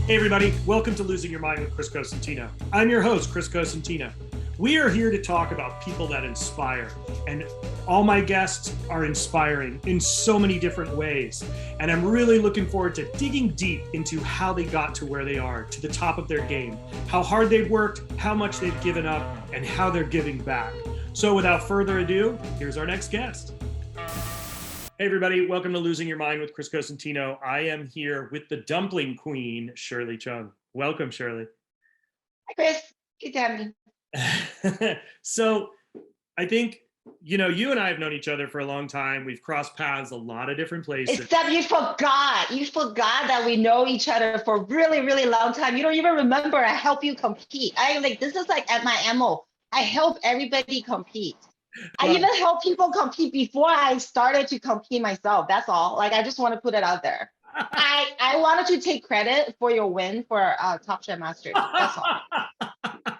Hey everybody, welcome to Losing Your Mind with Chris Cosentino. I'm your host, Chris Cosentino. We are here to talk about people that inspire, and all my guests are inspiring in so many different ways. And I'm really looking forward to digging deep into how they got to where they are, to the top of their game, how hard they've worked, how much they've given up, and how they're giving back. So without further ado, here's our next guest. Hey everybody, welcome to Losing Your Mind with Chris Cosentino. I am here with the dumpling queen, Shirley Chung. Welcome, Shirley. Hi, Chris. Good to have you. So I think, you and I have known each other for a long time. We've crossed paths a lot of different places. Except you forgot. You forgot that we know each other for a really, really long time. You don't even remember I help you compete. This is like at my MO. I help everybody compete. I even help people compete before I started to compete myself. That's all. I just want to put it out there. I wanted to take credit for your win for Top Chef Masters. That's all.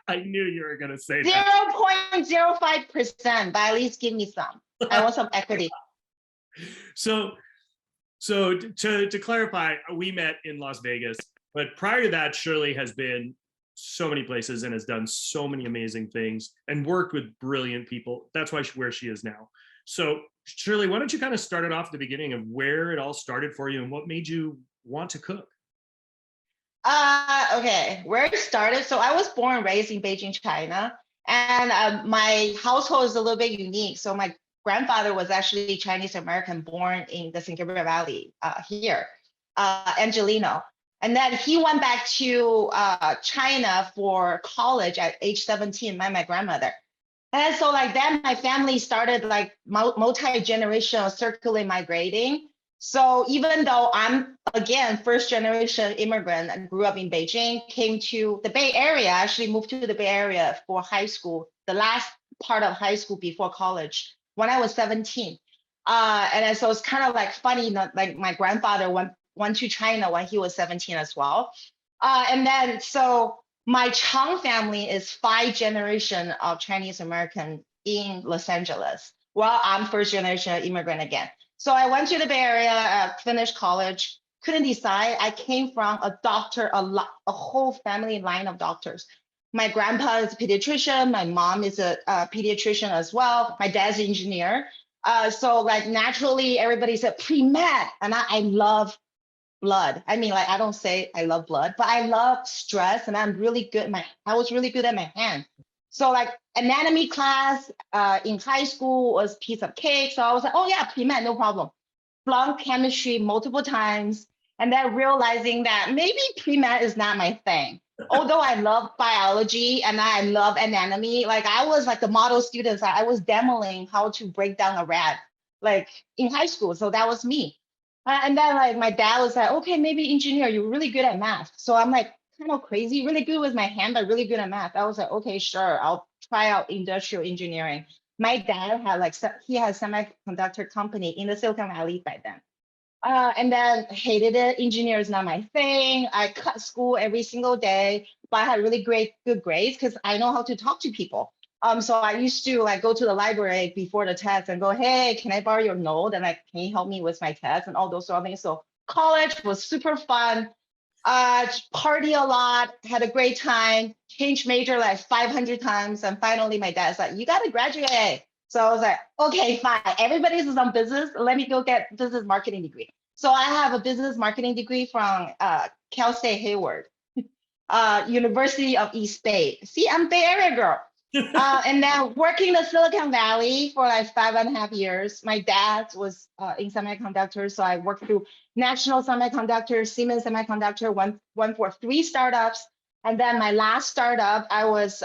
I knew you were going to say that. 0.05%, but at least give me some. I want some equity. So to clarify, we met in Las Vegas, but prior to that, Shirley has been so many places and has done so many amazing things and worked with brilliant people. That's where she is now. So Shirley, why don't you kind of start it off at the beginning of where it all started for you and what made you want to cook? Okay, where it started. So I was born and raised in Beijing, China, and my household is a little bit unique. So my grandfather was actually Chinese American, born in the San Gabriel Valley here, Angelino. And then he went back to China for college at age 17, my grandmother. And so then my family started multi-generational circular migrating. So even though I'm, again, first generation immigrant and grew up in Beijing, came to the Bay Area, actually moved to the Bay Area for high school, the last part of high school before college, when I was 17. And so it's kind of funny, my grandfather went to China when he was 17 as well. And then, so my Chung family is 5 generation of Chinese American in Los Angeles. Well, I'm first generation immigrant again. So I went to the Bay Area, finished college, couldn't decide. I came from a doctor, a whole family line of doctors. My grandpa is a pediatrician. My mom is a pediatrician as well. My dad's an engineer. So naturally everybody said pre-med, and I love blood. I mean, I don't say I love blood, but I love stress, and I'm really good. I was really good at my hand. So anatomy class in high school was piece of cake. So I was like, oh yeah, pre-med, no problem. Flunked chemistry multiple times, and then realizing that maybe pre-med is not my thing. Although I love biology and I love anatomy, I was the model students. I was demoing how to break down a rat in high school. So that was me. And then my dad was like, okay, maybe engineer, you're really good at math. So I'm kind of crazy, really good with my hand, but really good at math. I was like, okay, sure, I'll try out industrial engineering. My dad had he had a semiconductor company in the Silicon Valley by then. And then hated it. Engineer is not my thing. I cut school every single day, but I had really good grades because I know how to talk to people. So I used to go to the library before the test and go, hey, can I borrow your note? And can you help me with my test and all those sort of things? So college was super fun. Party a lot, had a great time, changed major 500 times. And finally my dad's like, you got to graduate. So I was like, okay, fine. Everybody's on business. Let me go get business marketing degree. So I have a business marketing degree from Cal State Hayward, University of East Bay. See, I'm Bay Area girl. And then working in the Silicon Valley for 5.5 years. My dad was in semiconductors, so I worked through National Semiconductor, Siemens Semiconductor, went for 3 startups. And then my last startup, I was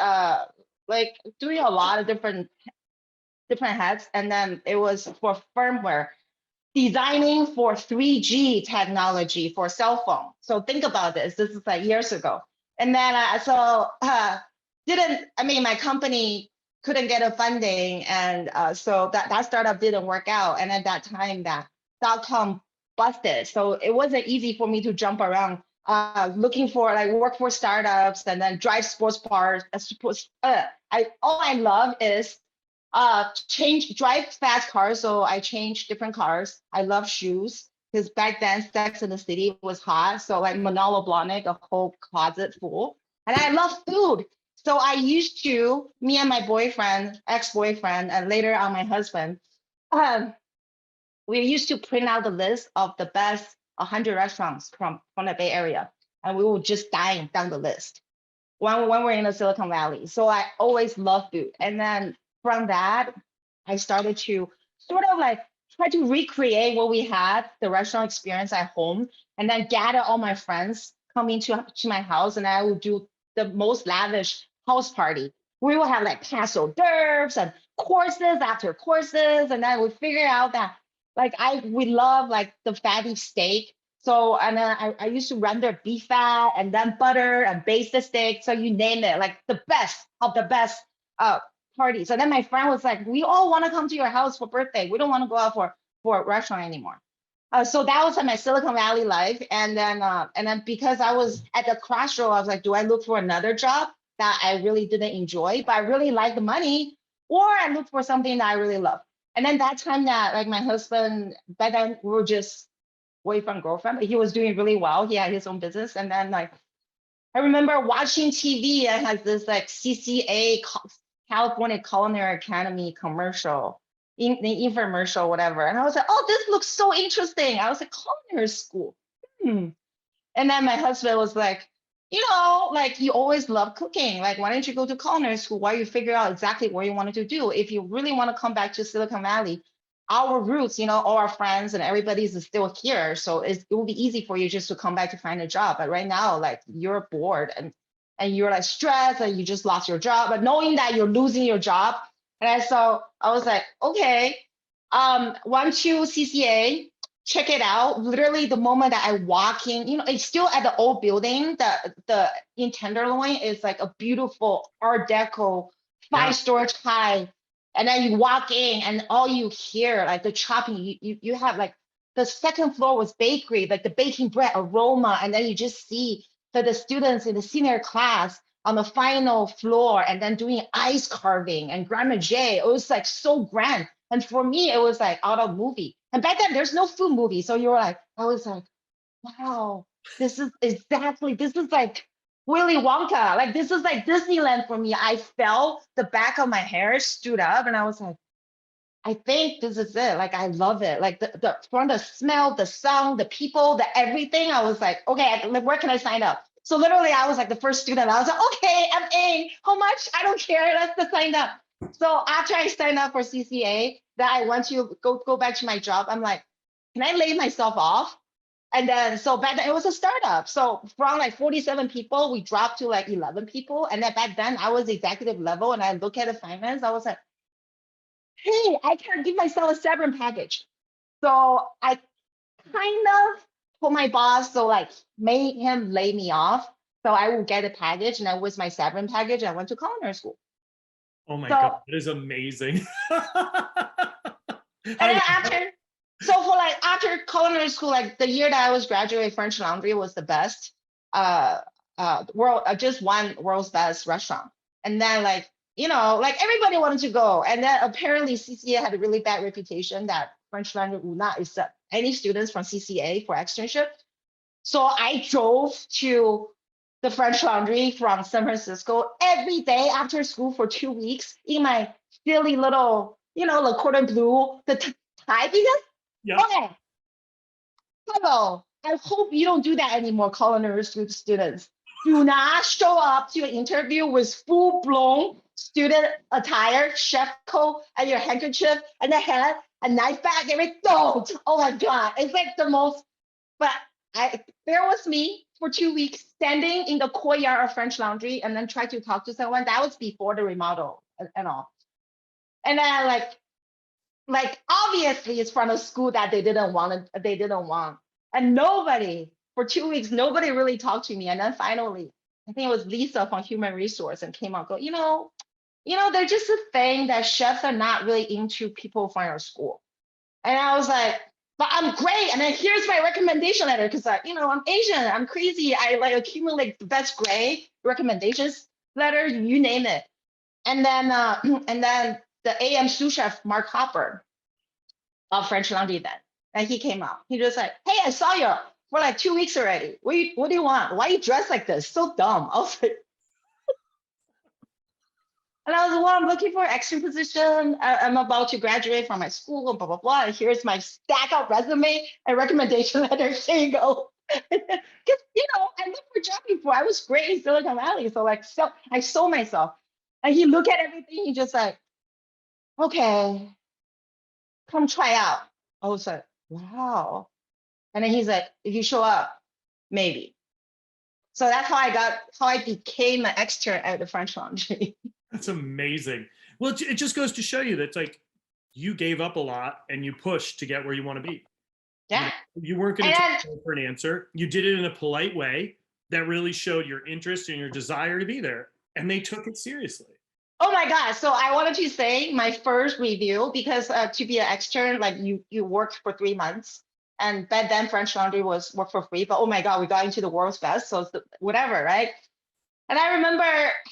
doing a lot of different heads. And then it was for firmware, designing for 3G technology for cell phone. So think about this. This is years ago. And then my company couldn't get a funding. And so that startup didn't work out. And at that time, that .com busted. So it wasn't easy for me to jump around looking for work for startups and then drive sports cars. All I love is drive fast cars. So I change different cars. I love shoes. because back then Sex in the City was hot. So like Manolo Blahnik, a whole closet full. And I love food. So I used to, me and my boyfriend, ex-boyfriend, and later on my husband, um, we used to print out the list of the best 100 restaurants from the Bay Area. And we would just dine down the list when we're in the Silicon Valley. So I always loved food. And then from that, I started to sort of like try to recreate what we had, the restaurant experience at home, and then gather all my friends coming to my house, and I would do the most lavish house party. We would have like hors d'oeuvres and courses after courses, and then we figure out that like we love like the fatty steak. So and then I used to render beef fat and then butter and baste the steak. So you name it, like the best of the best parties. And then my friend was like, we all want to come to your house for birthday. We don't want to go out for a restaurant anymore. So that was my Silicon Valley life. And then because I was at the crossroad, I was like, do I look for another job that I really didn't enjoy, but I really like the money, or I look for something that I really love? And then that time that like my husband, back then we were just boyfriend, girlfriend, but he was doing really well. He had his own business. And then like, I remember watching TV and like this like CCA, California Culinary Academy commercial, in the infomercial, whatever. And I was like, oh, this looks so interesting. I was like, culinary school. And then my husband was like, like you always love cooking. Like, why don't you go to culinary school while you figure out exactly what you wanted to do? If you really want to come back to Silicon Valley, our roots, all our friends and everybody's still here. So it will be easy for you just to come back to find a job. But right now, like you're bored and you're like stressed and you just lost your job, but knowing that you're losing your job. And so I was like, okay, one, two CCA, check it out. Literally the moment that I walk in, it's still at the old building, the in Tenderloin is like a beautiful Art Deco, 5-story high. And then you walk in and all you hear, like the chopping, you have like the second floor was bakery, like the baking bread aroma. And then you just see the students in the senior class on the final floor and then doing ice carving and Grand Manger. It was like so grand. And for me, it was like out of movie. And back then there's no food movie. So I was like, wow, this is like Willy Wonka. Like this is like Disneyland for me. I felt the back of my hair stood up and I was like, I think this is it. Like, I love it. Like from the smell, the sound, the people, the everything. I was like, okay, where can I sign up? So literally I was like the first student. I was like, okay, I'm in. How much? I don't care. Let's just sign up. So after I signed up for CCA, that I want to go back to my job. I'm like, can I lay myself off? And then, so back then it was a startup. So from like 47 people, we dropped to like 11 people. And then back then I was executive level and I look at the finance, I was like, hey, I can give myself a severance package. So I kind of told my boss, so like made him lay me off. So I will get a package, and that was my severance package. I went to culinary school. Oh my God, that is amazing. And then after culinary school, like the year that I was graduating, French Laundry was the best. World just won world's best restaurant. And then like everybody wanted to go. And then apparently CCA had a really bad reputation that French Laundry would not accept any students from CCA for externship. So I drove to the French Laundry from San Francisco every day after school for 2 weeks in my silly little, the cordon bleu, the tie. Because, okay, hello, I hope you don't do that anymore, culinary school students. Do not show up to an interview with full-blown student attire, chef coat, and your handkerchief, and the hat, a knife bag, everything. Don't. Oh my God. It's like the most, but there was me for 2 weeks standing in the courtyard of French Laundry and then try to talk to someone. That was before the remodel and all. And then like obviously it's from a school that they didn't want. And nobody, for 2 weeks, nobody really talked to me. And then finally, I think it was Lisa from Human Resource and came out, there's just a thing that chefs are not really into people from your school. And I was like, but I'm great. And then here's my recommendation letter, because I'm Asian, I'm crazy. I like accumulate the best grade recommendations letter, you name it. And then the AM sous chef, Mark Hopper of French Laundry then. And he came out. He just like, hey, I saw you for like 2 weeks already. What do you want? Why are you dressed like this? So dumb. I was like, and I was like, well, I'm looking for an extra position. I'm about to graduate from my school, blah, blah, blah. And here's my stack of resume and recommendation letter. Here you go. Because, I looked for job before. I was great in Silicon Valley. So like, I sold myself. And he looked at everything. He just like, okay, come try out. I was like, wow. And then he's like, if you show up, maybe. So that's how I became an extern at the French Laundry. That's amazing. Well, it just goes to show you that it's like you gave up a lot and you pushed to get where you want to be. Yeah. You weren't going to take no for an answer. You did it in a polite way that really showed your interest and your desire to be there. And they took it seriously. Oh my God. So I wanted to say my first review, because to be an extern, like you worked for 3 months. And back then French Laundry was work for free, but oh my God, we got into the world's best. So it's whatever, right? And I remember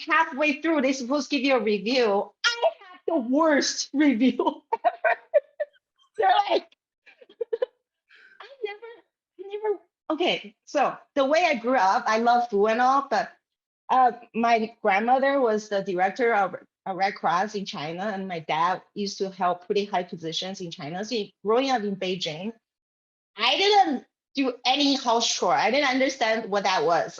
halfway through, they supposed to give you a review. I had the worst review ever. They're like, I never. Okay, so the way I grew up, I love food and all, but my grandmother was the director of a Red Cross in China, and my dad used to help pretty high positions in China. So growing up in Beijing, I didn't do any house chore. I didn't understand what that was.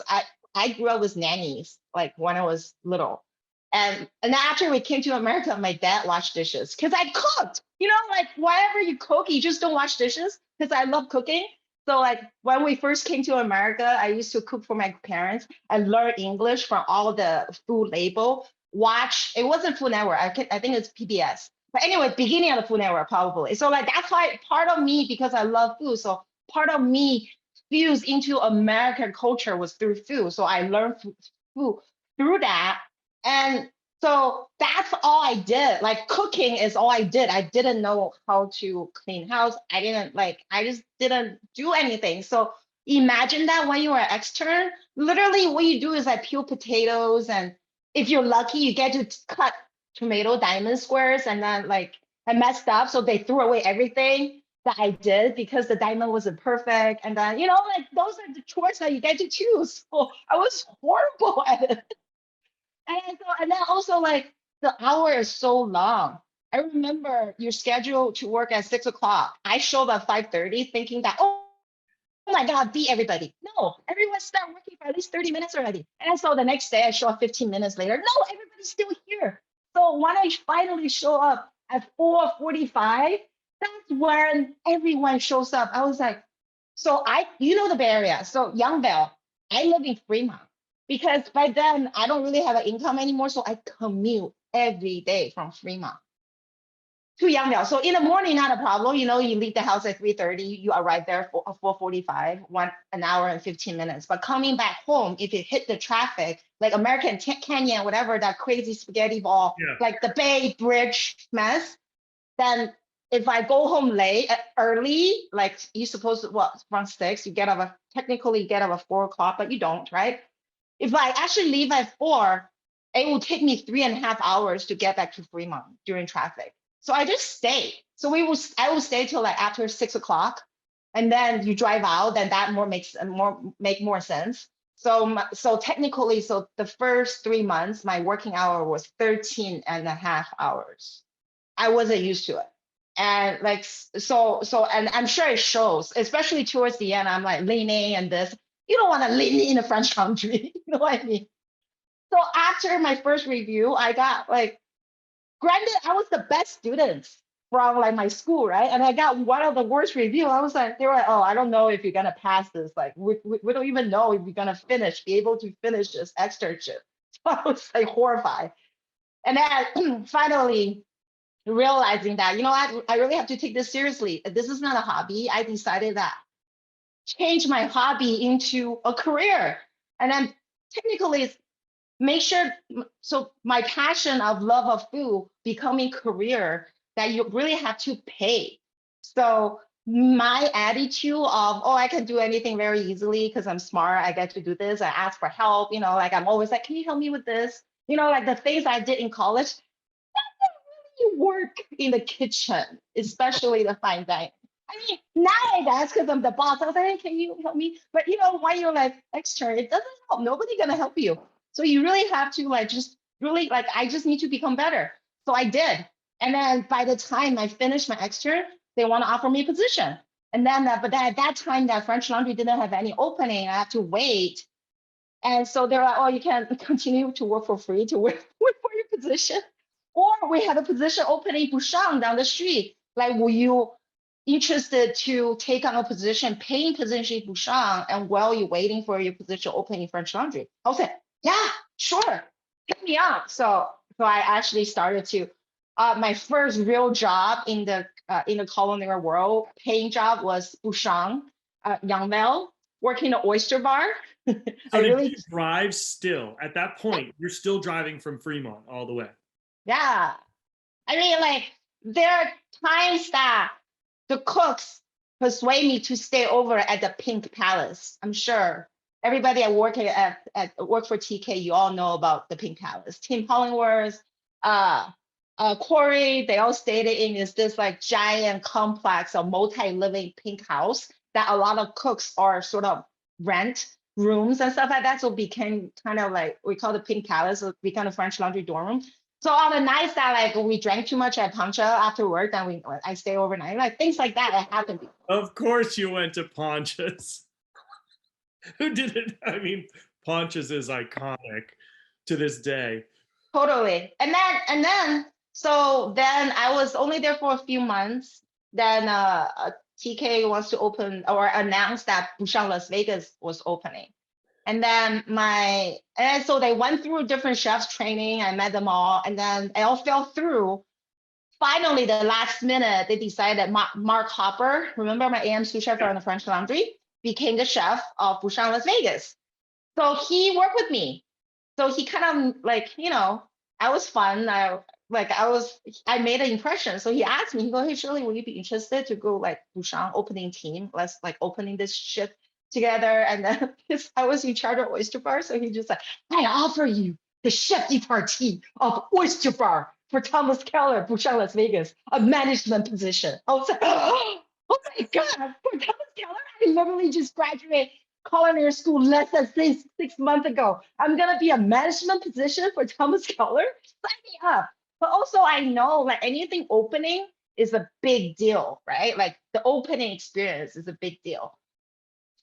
I grew up with nannies, like when I was little. And after we came to America, my dad washed dishes because I cooked. Like whatever you cook, you just don't wash dishes, because I love cooking. So like when we first came to America, I used to cook for my parents. I learned English from all the food label. It wasn't Food Network. I think it's PBS. But anyway, beginning of the Food Network probably. So like that's why part of me, because I love food. So part of me fused into American culture was through food. So I learned food through that. And so that's all I did. Like cooking is all I did. I didn't know how to clean house. I just didn't do anything. So imagine that when you are an extern, literally what you do is like peel potatoes. And if you're lucky, you get to cut tomato diamond squares. And then like I messed up. So they threw away everything that I did because the diamond wasn't perfect. And then, like those are the chores that you get to choose. So I was horrible at it. And then also like the hour is so long. I remember you're scheduled to work at 6 o'clock. I showed up 5:30 thinking that, oh my God, beat everybody. No, everyone started working for at least 30 minutes already. And so the next day I show up 15 minutes later. No, everybody's still here. So when I finally show up at 4:45, that's when everyone shows up. I was like, so the Bay Area. So Youngville, I live in Fremont, because by then I don't really have an income anymore. So I commute every day from Fremont to Youngville. So in the morning, not a problem. You leave the house at 3:30, you arrive there for 4:45, 1 hour and 15 minutes. But coming back home, if you hit the traffic, like American Canyon, whatever, that crazy spaghetti ball, like the Bay Bridge mess, then if I go home early, like you're supposed to, from 6, technically you get up at 4 o'clock, but you don't, right? If I actually leave at 4, it will take me 3.5 hours to get back to Fremont during traffic. So I just stay. So I will stay till like after 6 o'clock, and then you drive out, then that make more sense. So technically, the first 3 months, my working hour was 13.5 hours. I wasn't used to it. And like, and I'm sure it shows, especially towards the end, I'm like leaning and this. You don't want to lean in a French Laundry, you know what I mean? So after my first review, I got like, granted, I was the best student from like my school, right? And I got one of the worst review. They were like, oh, I don't know if you're gonna pass this. Like, we don't even know if you're gonna be able to finish this externship. So I was like horrified. And then finally realizing that, I really have to take this seriously. This is not a hobby. I decided that change my hobby into a career. And then technically it's make sure, so my passion of love of food becoming career, that you really have to pay. So my attitude of, oh, I can do anything very easily because I'm smart, I get to do this, I ask for help, like I'm always like, can you help me with this? Like the things I did in college, that didn't really work in the kitchen, especially the fine dining. I mean, nowadays, because I'm the boss, I was like, hey, can you help me? But you know, while you're like extern, it doesn't help. Nobody gonna help you. So you really have to like just really like I just need to become better. So I did. And then by the time I finished my extern, they want to offer me a position. And then but then at that time that French Laundry didn't have any opening. I have to wait. And so they're like, oh, you can continue to work for free to wait, wait for your position. Or we have a position opening Bouchon down the street. Like, will you interested to take on a position, paying position in Bouchon, and while you're waiting for your position opening in French Laundry? I was like, yeah, sure, hit me up. So I actually started to, my first real job in the culinary world, paying job was Bouchon, Yangmel, working the oyster bar. So I did really, you drive still? At that point, you're still driving from Fremont all the way. yeah. I mean, like, there are times that the cooks persuade me to stay over at the Pink Palace. I'm sure everybody at work for TK, you all know about the Pink Palace. Tim Hollingworth, Corey, they all stayed in this like giant complex of multi-living pink house that a lot of cooks are sort of rent rooms and stuff like that. So it became kind of like we call the Pink Palace, so it became a French Laundry dorm room. So on the nights that like we drank too much at Pancha after work, then I stay overnight, like things like that happened. Of course you went to Ponch's. Who did it? I mean, Ponch's is iconic to this day. Totally. So then I was only there for a few months. Then TK wants to open or announce that Buchanan Las Vegas was opening. And then so they went through different chefs training. I met them all, and then it all fell through. Finally, the last minute, they decided Mark Hopper, remember my AM sous chef on the French Laundry, became the chef of Bouchon Las Vegas. So he worked with me. So he kind of like, I was fun. I made an impression. So he asked me, he go, hey, Shirley, will you be interested to go like Bouchon opening team? Let's like opening this shit together. And then I was in charge of oyster bar. So he just like, I offer you the chef de partie of oyster bar for Thomas Keller, Bouchon Las Vegas, a management position. I was like, oh my God, for Thomas Keller, I literally just graduated culinary school less than 6 months ago. I'm gonna be a management position for Thomas Keller. Sign me up. But also I know like anything opening is a big deal, right? Like the opening experience is a big deal.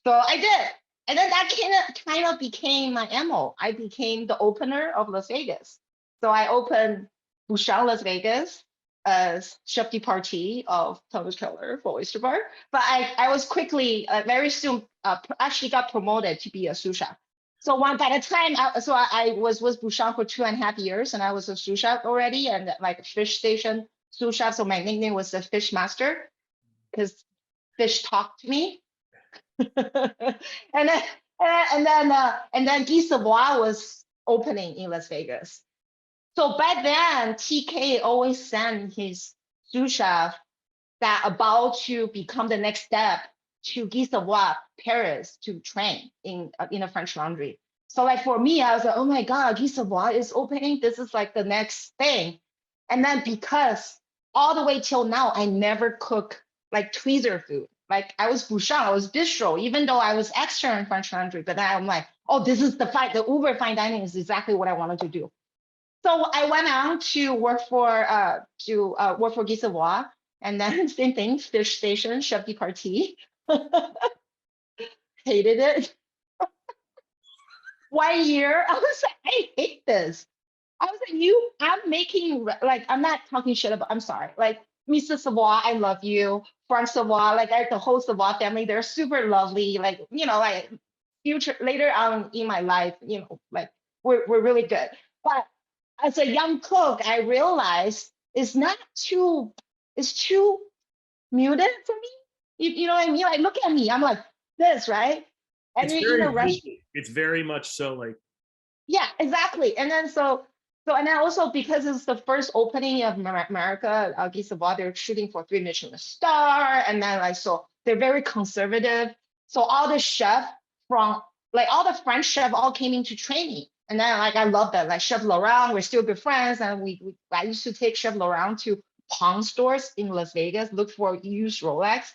So I did. And then that kind of became my MO. I became the opener of Las Vegas. So I opened Bouchon Las Vegas as chef de partie of Thomas Keller for oyster bar. But I was quickly, very soon, actually got promoted to be a sous chef. So by the time, I was with Bouchon for 2.5 years, and I was a sous chef already, and like fish station sous chef. So my nickname was the fish master because fish talked to me. and then Guy Savoy was opening in Las Vegas. So back then, TK always sent his sous chef that about to become the next step to Guy Savoy, Paris, to train in a French Laundry. So like for me, I was like, oh my God, Guy Savoy is opening. This is like the next thing. And then because all the way till now, I never cook like tweezer food. Like I was Bouchon, I was bistro, even though I was extra in French Laundry. But then I'm like, oh, this is the Uber fine dining is exactly what I wanted to do. So I went on to work for Guy Savoy, and then same thing, fish station, chef de partie. Hated it. 1 year, I was like, I hate this. I was like, I'm making like I'm not talking shit about. I'm sorry, like Mr. Savoy, I love you. Frank Savoy, like the whole Savoy family, they're super lovely. Like like future later on in my life, like we're really good. But as a young cook, I realized it's too muted for me. You know what I mean? Like, look at me. I'm like this, right? And It's you're in very a rush. it's very much so like. Yeah, exactly. And then and then also because it's the first opening of America, Guy Savoy, they're shooting for 3 Michelin star, and then like so they're very conservative. So all the chef from like all the French chef all came into training. And then like I love that. Like Chef Laurent, we're still good friends. And I used to take Chef Laurent to pawn stores in Las Vegas, look for used Rolex.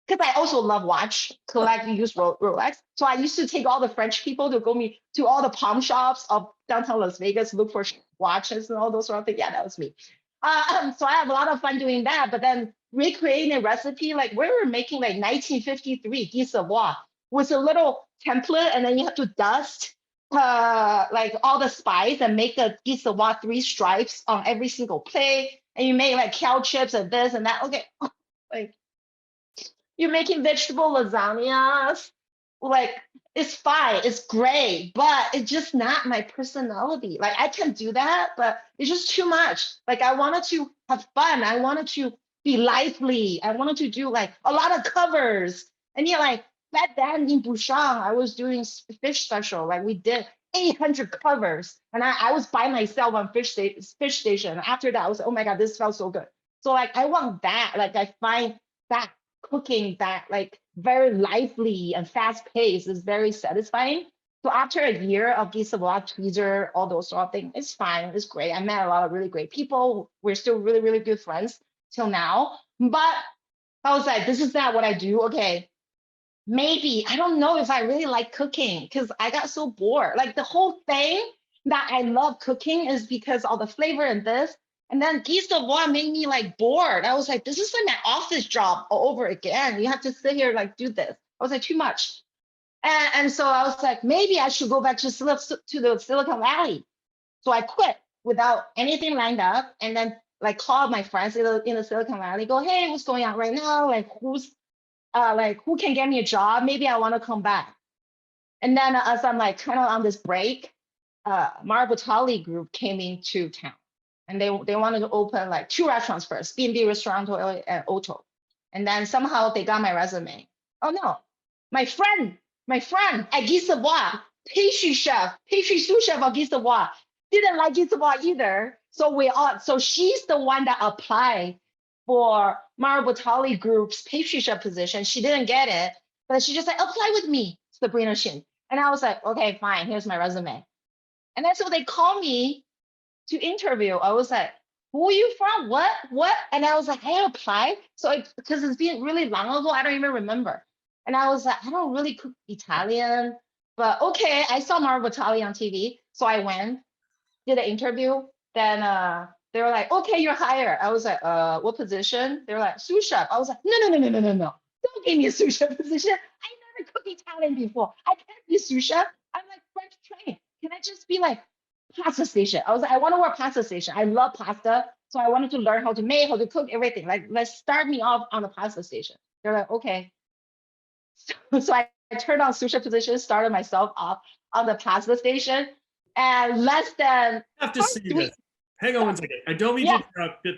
because I also love watch, collect, use Rolex. So I used to take all the French people to go me to all the pawn shops of downtown Las Vegas, look for watches and all those sort of things. Yeah, that was me. So I have a lot of fun doing that. But then recreating a recipe, like we were making like 1953 Guy Savoy with a little template, and then you have to dust like all the spice and make the Guy Savoy 3 stripes on every single plate. And you make like kale chips and this and that. Okay, like you're making vegetable lasagnas, like it's fine, it's great, but it's just not my personality. Like I can do that, but it's just too much. Like I wanted to have fun. I wanted to be lively. I wanted to do like a lot of covers. And yeah, like back then in Bouchon, I was doing fish special. Like we did 800 covers, and I was by myself on fish station. After that, I was like, oh my God, this felt so good. So like I want that. Like I find that cooking that like very lively and fast paced is very satisfying. So after a year of Guy Savoy, tweezer, all those sort of things, it's fine. It's great. I met a lot of really great people. We're still really, really good friends till now. But I was like, this is not what I do. Okay, maybe I don't know if I really like cooking because I got so bored. Like the whole thing that I love cooking is because all the flavor and this. And then Guy Savoy made me like bored. I was like, this is like my office job all over again. You have to sit here like do this. I was like, too much. And so I was like, maybe I should go back to the Silicon Valley. So I quit without anything lined up, and then like called my friends in the Silicon Valley, go, hey, what's going on right now? Like who can get me a job? Maybe I want to come back. And then as I'm like kind of on this break, Batali group came into town, and they wanted to open like 2 restaurants first, B&B Restaurant and Otto. And then somehow they got my resume. Oh no, my friend at Guy Savoy, pastry sous chef of Guy Savoy, didn't like Guy Savoy either. So she's the one that applied for Batali Group's pastry chef position. She didn't get it, but she just like, apply with me, Sabrina Shin. And I was like, okay, fine, here's my resume. And then so they called me to interview. I was like, who are you from? What? And I was like, I applied. So because it's been really long ago, I don't even remember. And I was like, I don't really cook Italian, but okay, I saw Batali on TV. So I went, did an interview. Then they were like, okay, you're hired. I was like, what position? They were like, sous chef. I was like, no. Don't give me a sous chef position. I never cooked Italian before. I can't be sous chef. I'm like French trained. Can I just be like pasta station? I was like, I want to work pasta station. I love pasta. So I wanted to learn how to make, how to cook, everything. Like, let's start me off on the pasta station. They're like, okay. So I turned on sous chef position, started myself off on the pasta station. And less than I have to see this. Hang on one second. I don't mean to interrupt, but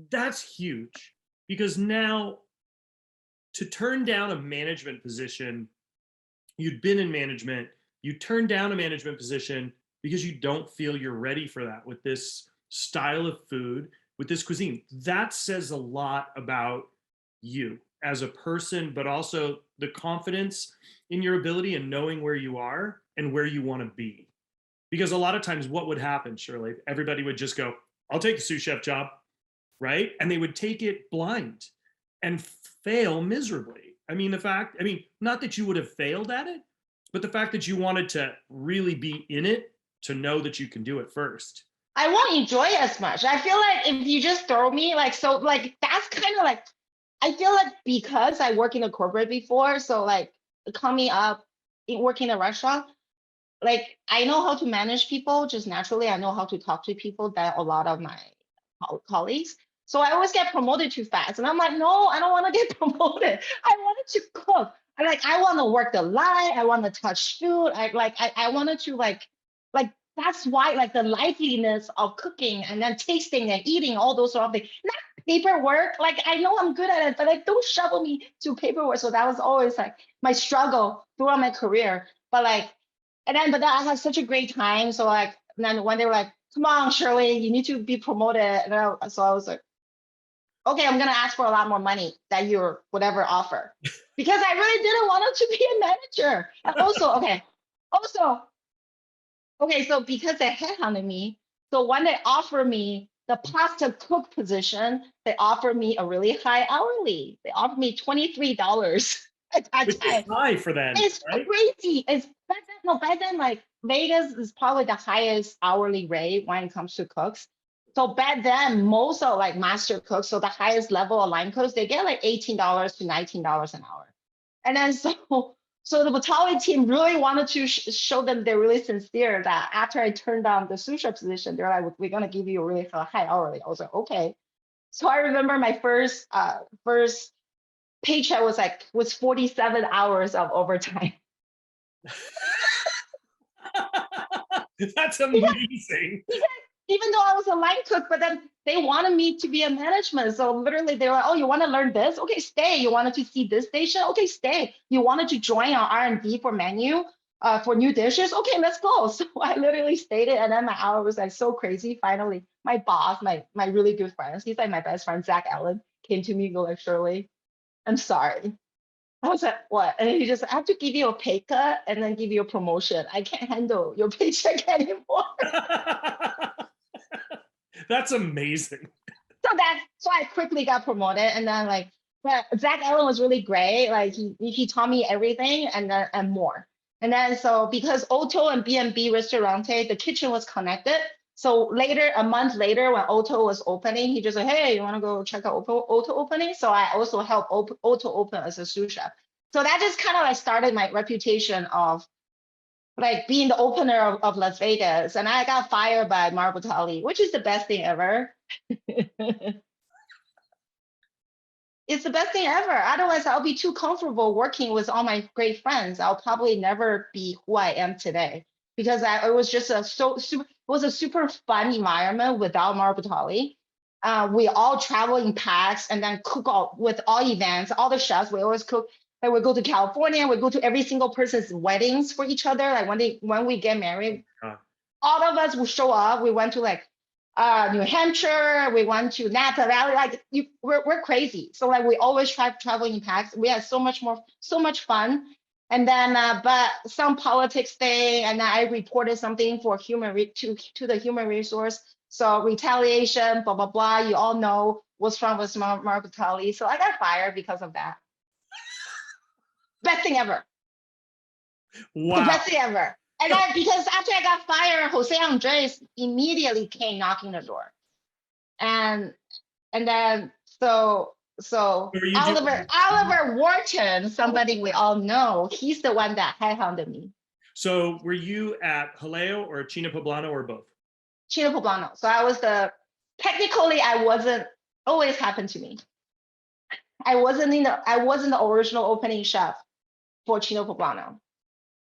that's huge, because now to turn down a management position, you'd been in management, you turn down a management position because you don't feel you're ready for that with this style of food, with this cuisine. That says a lot about you as a person, but also the confidence in your ability and knowing where you are and where you want to be. Because a lot of times what would happen, Shirley, everybody would just go, I'll take the sous chef job, right? And they would take it blind and fail miserably. Not that you would have failed at it, but the fact that you wanted to really be in it to know that you can do it first. I won't enjoy as much. I feel like if you just throw me that's kind of like, I feel like because I work in a corporate before, so like coming up, working in a restaurant, like I know how to manage people just naturally. I know how to talk to people that a lot of my colleagues. So I always get promoted too fast. And I'm like, no, I don't want to get promoted. I wanted to cook. I want to work the line. I want to touch food. I wanted to like that's why like the liveliness of cooking and then tasting and eating all those sort of things. Not paperwork. Like I know I'm good at it, but like don't shovel me to paperwork. So that was always like my struggle throughout my career. But then I had such a great time. So like then when they were like, come on, Shirley, you need to be promoted. So I was like, okay, I'm gonna ask for a lot more money than your whatever offer. Because I really didn't want it to be a manager. And also, okay, so because they headhunted me, so when they offered me the pasta cook position, they offered me a really high hourly. They offered me $23 at that Which time. is high for them, It's right? crazy. It's back then, like Vegas is probably the highest hourly rate when it comes to cooks. So back then, most of like master cooks, so the highest level of line cooks, they get like $18 to $19 an hour. And then so the Batali team really wanted to show them they're really sincere, that after I turned down the sous chef position, they're like, we're gonna give you a really high hourly. I was like, okay. So I remember my first paycheck was 47 hours of overtime. That's amazing. Even though I was a line cook, but then they wanted me to be a management. So literally they were like, oh, you want to learn this? Okay, stay. You wanted to see this station? Okay, stay. You wanted to join our R&D for menu, for new dishes? Okay, let's go. So I literally stayed it. And then my hour was like so crazy. Finally, my boss, my really good friends, he's like my best friend, Zach Allen, came to me and go like, Shirley, I'm sorry. I was like, what? And he just, I have to give you a pay cut and then give you a promotion. I can't handle your paycheck anymore. That's amazing. So I quickly got promoted, and then like, but Zach Allen was really great. Like he taught me everything and more. And then so because Otto and B&B Restaurante, the kitchen was connected. So later, a month later, when Otto was opening, he just said, hey, you want to go check out Otto opening? So I also helped Otto open as a sous chef. So that just kind of like started my reputation of like being the opener of Las Vegas. And I got fired by Batali, which is the best thing ever. It's the best thing ever. Otherwise, I'll be too comfortable working with all my great friends. I'll probably never be who I am today, because it was just a super fun environment without Batali. We all travel in packs and then cook with all events, all the chefs. We always cook. Like we go to California, we go to every single person's weddings for each other. Like when we get married, all of us will show up. We went to like New Hampshire, we went to Napa Valley. Like we're crazy. So like we always try traveling in packs. We had so much fun. And then but some politics thing, and then I reported something for to the human resource. So retaliation, blah blah blah. You all know what's wrong with Batali. So I got fired because of that. Best thing ever. Wow. The best thing ever. And then because after I got fired, Jose Andres immediately came knocking the door. And then so Oliver Wharton, somebody we all know, he's the one that headhunted me. So were you at Jaleo or China Poblano or both? China Poblano. So I was technically I wasn't, always happened to me. I wasn't the original opening chef for Chino Poblano.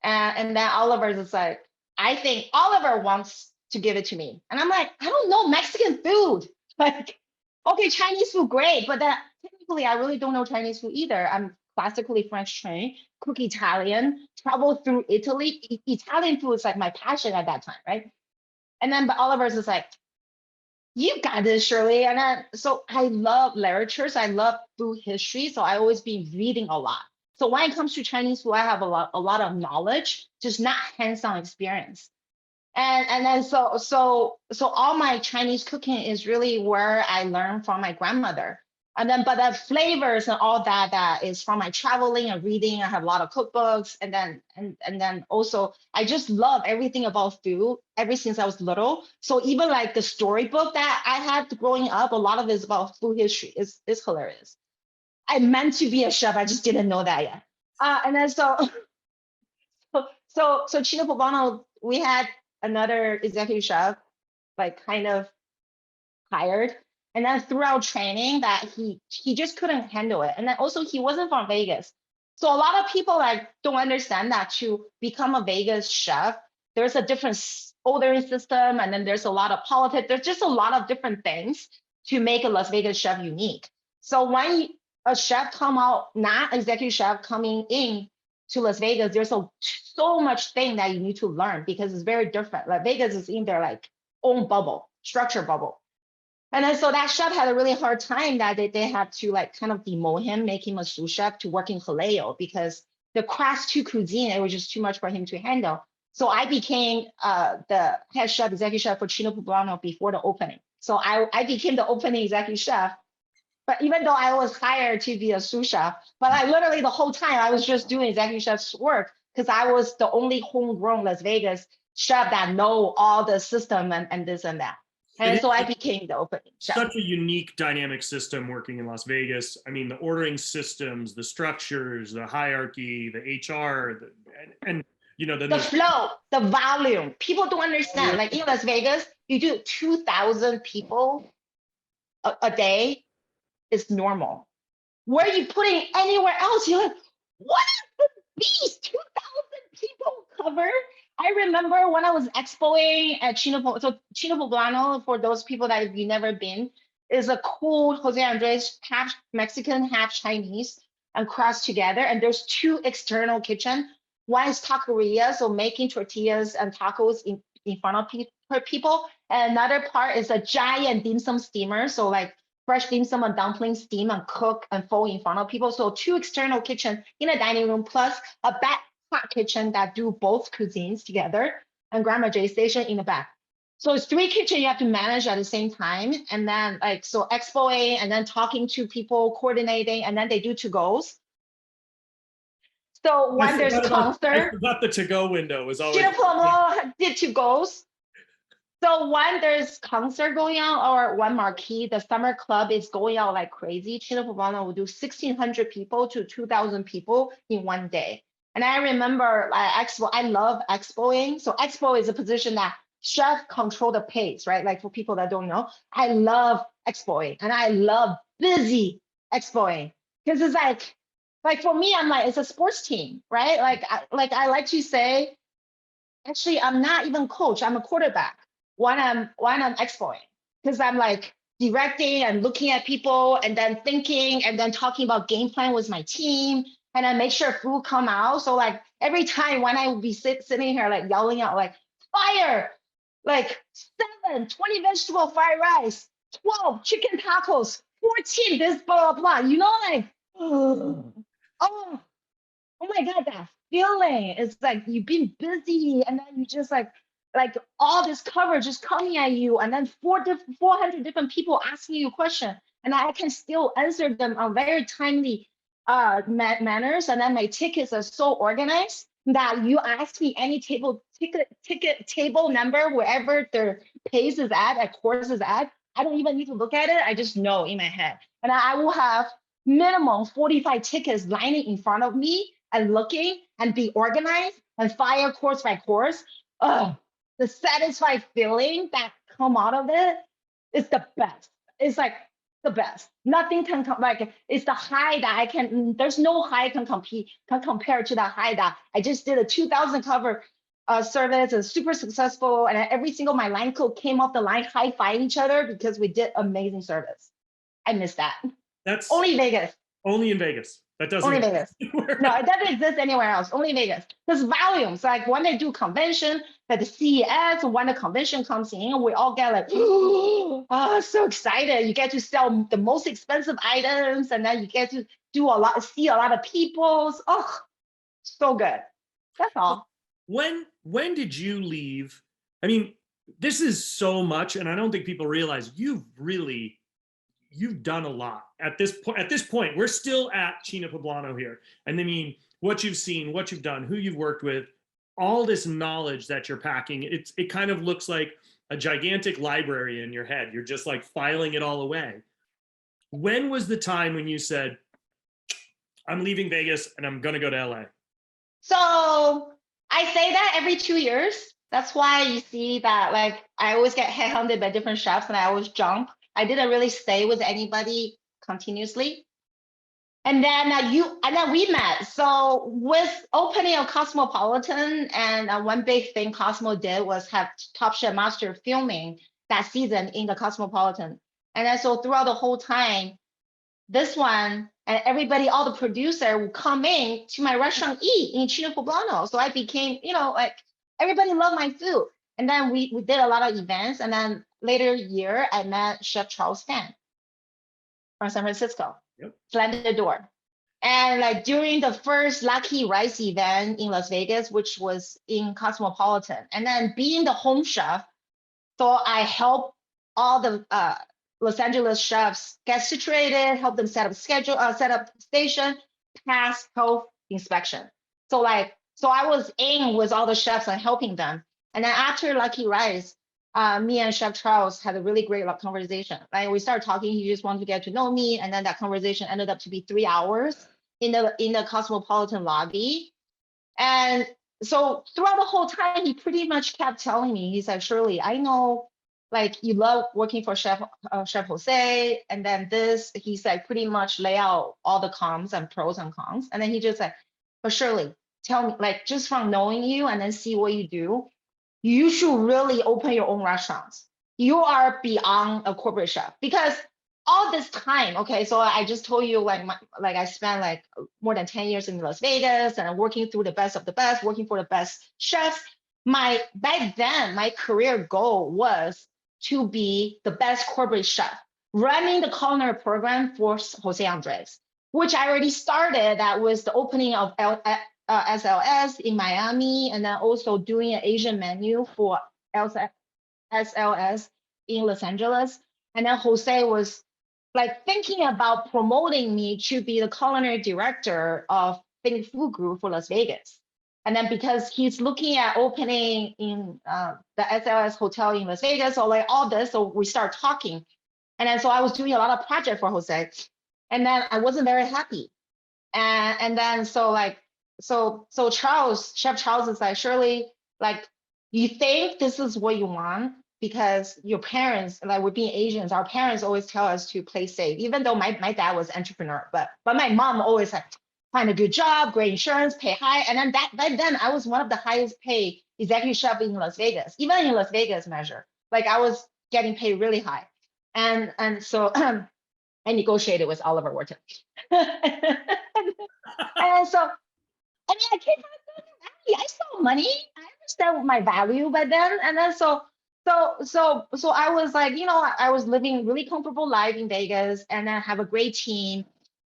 And then Oliver is like, I think Oliver wants to give it to me. And I'm like, I don't know Mexican food. Like, okay, Chinese food, great. But then technically, I really don't know Chinese food either. I'm classically French trained, cook Italian, travel through Italy. Italian food is like my passion at that time, right? And then, but Oliver's is like, you got this, Shirley. And then, so I love literature. So I love food history. So I always been reading a lot. So when it comes to Chinese food, I have a lot of knowledge, just not hands-on experience. And then so all my Chinese cooking is really where I learned from my grandmother. And then, but the flavors and all that is from my traveling and reading. I have a lot of cookbooks, and then also I just love everything about food ever since I was little. So even like the storybook that I had growing up, a lot of it is about food history. It's hilarious. I meant to be a chef, I just didn't know that yet. And then so Chino Poblano, we had another executive chef, like kind of hired. And then throughout training that he just couldn't handle it. And then also he wasn't from Vegas. So a lot of people like don't understand that to become a Vegas chef, there's a different ordering system, and then there's a lot of politics. There's just a lot of different things to make a Las Vegas chef unique. So when a chef come out, not executive chef coming in to Las Vegas, there's so much thing that you need to learn because it's very different. Like Vegas is in their like own bubble, structure bubble. And then so that chef had a really hard time that they had to like kind of demote him, make him a sous chef to work in Jaleo because the class 2 cuisine, it was just too much for him to handle. So I became the head chef, executive chef for Chino Poblano before the opening. So I became the opening executive chef. But even though I was hired to be a sous chef, but I literally the whole time I was just doing executive chef's work because I was the only homegrown Las Vegas chef that know all the system and this and that. And so I became the opening chef. Such a unique dynamic system working in Las Vegas. I mean, the ordering systems, the structures, the hierarchy, the HR, and you know, then the flow, the volume. People don't understand. Like in Las Vegas, you do 2,000 people a day is normal. Where you putting anywhere else, you're like, what is this beast? 2,000 people covered. I remember when I was expoing at China Poblano, for those people that have never been, is a cool Jose Andres, half Mexican, half Chinese, and crossed together. And there's two external kitchen. One is taqueria, so making tortillas and tacos in front of people. And another part is a giant dim sum steamer, so like fresh dim sum and dumpling steam and cook and fold in front of people. So two external kitchen in a dining room plus a back hot kitchen that do both cuisines together and Grandma J station in the back. So it's three kitchen you have to manage at the same time. And then like, so expoing and then talking to people, coordinating, and then they do to-goes. So when there's concert. I forgot the to-go window was always. China Poblano did to-goes. So when there's concert going on or one marquee, the summer club is going out like crazy. China Poblano will do 1,600 people to 2,000 people in one day. And I remember Expo, I love expoing. So expo is a position that chef control the pace, right? Like for people that don't know, I love expoing and I love busy expoing because it's like for me, I'm like, it's a sports team, right? I like to say, actually, I'm not even coach, I'm a quarterback when I'm expoing because I'm like directing and looking at people and then thinking and then talking about game plan with my team. And I make sure food come out. So like every time when I would be sitting here like yelling out like fire, like 7, 20 vegetable fried rice, 12 chicken tacos, 14 this blah blah blah. You know, like oh my God, that feeling. It's like you've been busy and then you just like all this coverage is coming at you and then 400 different people asking you a question and I can still answer them on very timely manners, and then my tickets are so organized that you ask me any ticket table number wherever their pace is at course is at. I don't even need to look at it. I just know in my head, and I will have minimum 45 tickets lining in front of me and looking and be organized and fire course by course. The satisfied feeling that come out of it is the best. It's like the best. Nothing can come like it's the high that I can. There's no high can compare to the high that I just did a 2,000 cover service and super successful. And every single my line cook came off the line high-fiving each other because we did amazing service. I miss that. That's only Vegas. Only in Vegas. That doesn't. Only Vegas. No, it doesn't exist anywhere else. Only Vegas. There's volumes. Like when they do convention, that the CES, when the convention comes in, we all get like, oh, so excited. You get to sell the most expensive items, and then you get to see a lot of people's. Oh, so good. That's all. When did you leave? I mean, this is so much, and I don't think people realize you've done a lot at this point. We're still at China Poblano here. And I mean, what you've seen, what you've done, who you've worked with, all this knowledge that you're packing, it kind of looks like a gigantic library in your head. You're just like filing it all away. When was the time when you said, I'm leaving Vegas and I'm going to go to LA? So I say that every 2 years. That's why you see that like I always get headhunted by different chefs and I always jump. I didn't really stay with anybody continuously. And then we met. So with opening of Cosmopolitan, and one big thing Cosmo did was have Top Chef Master filming that season in the Cosmopolitan. And then so throughout the whole time, this one and everybody, all the producer would come in to my restaurant eat in China Poblano. So I became, like everybody loved my food. And then we did a lot of events. And then later year, I met Chef Charleston from San Francisco. Yep. Slammed the door. And like during the first Lucky Rice event in Las Vegas, which was in Cosmopolitan, and then being the home chef, so I helped all the Los Angeles chefs get situated, help them set up schedule, set up station, pass health inspection. So I was in with all the chefs and helping them. And then after Lucky Rice, me and Chef Charles had a really great conversation. Like we started talking, he just wanted to get to know me, and then that conversation ended up to be 3 hours in the Cosmopolitan lobby. And so throughout the whole time, he pretty much kept telling me, he said, Shirley, I know like you love working for Chef Jose, and then this, he said, pretty much lay out all the cons and pros and cons. And then he just said, but Shirley, tell me, like just from knowing you and then see what you do, you should really open your own restaurants. You are beyond a corporate chef because all this time, okay, so I just told you like I spent like more than 10 years in Las Vegas and working through the best of the best, working for the best chefs. Back then, my career goal was to be the best corporate chef, running the culinary program for Jose Andres, which I already started. That was the opening of SLS in Miami, and then also doing an Asian menu for SLS in Los Angeles. And then Jose was like thinking about promoting me to be the culinary director of Think Food Group for Las Vegas. And then because he's looking at opening in the SLS hotel in Las Vegas, so like all this, so we start talking. And then so I was doing a lot of projects for Jose, and then I wasn't very happy. And then so Charles, Chef Charles is like, Shirley, like, you think this is what you want? Because your parents, like we're being Asians, our parents always tell us to play safe, even though my dad was entrepreneur, but my mom always like, find a good job, great insurance, pay high. And then back then I was one of the highest paid executive chef in Las Vegas, even in Las Vegas measure, like I was getting paid really high. And so I negotiated with Oliver Wharton. And so, I mean, I came from I saw money. I understand my value by then. And then so I was like, you know, I was living really comfortable life in Vegas and then have a great team.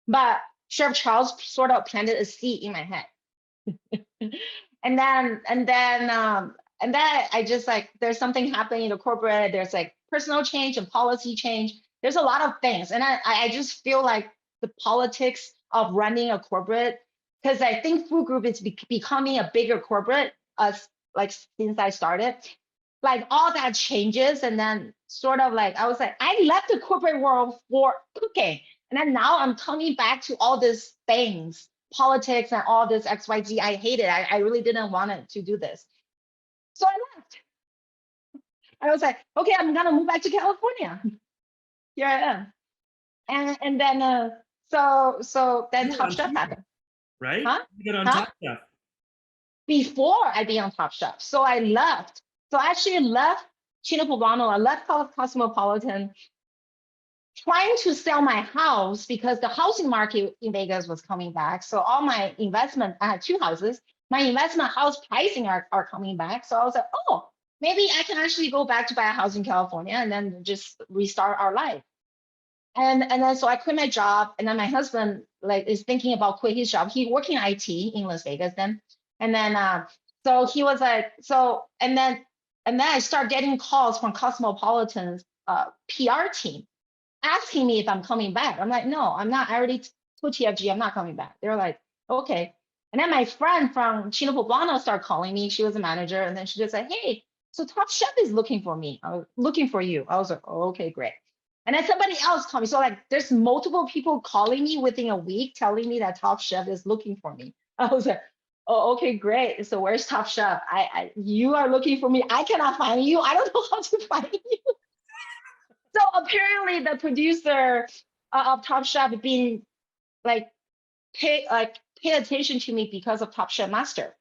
But Chef Charles sort of planted a seed in my head. and then I just like, there's something happening in the corporate, there's like personal change and policy change. There's a lot of things. And I just feel like the politics of running a corporate, because I think Food Group is becoming a bigger corporate like since I started, like all that changes. And then sort of like, I was like, I left the corporate world for cooking. And then now I'm coming back to all these things, politics and all this XYZ. I hate it. I really didn't want it to do this. So I left. I was like, okay, I'm gonna move back to California. Here I am. And then so then Top Chef happened. Right? Huh? You get on Top Chef. Before I be on Top Chef. So I left. So I actually left China Poblano. I left Cosmopolitan, trying to sell my house because the housing market in Vegas was coming back. So all my investment, I had 2 houses. My investment house pricing are coming back. So I was like, oh, maybe I can actually go back to buy a house in California and then just restart our life. And then so I quit my job, and then my husband like is thinking about quit his job. He working in IT in Las Vegas then, and then so he was like, so and then I start getting calls from Cosmopolitan's PR team asking me if I'm coming back. I'm like, no, I'm not. I already told TFG I'm not coming back. They're like, okay. And then my friend from China Poblano started calling me. She was a manager, and then she just said, hey, so Top Chef is looking for me. I was looking for you. I was like, oh, okay, great. And then somebody else called me. So like there's multiple people calling me within a week telling me that Top Chef is looking for me. I was like, oh, okay, great. So where's Top Chef? You are looking for me. I cannot find you. I don't know how to find you. So apparently the producer of Top Chef being like pay attention to me because of Top Chef Master,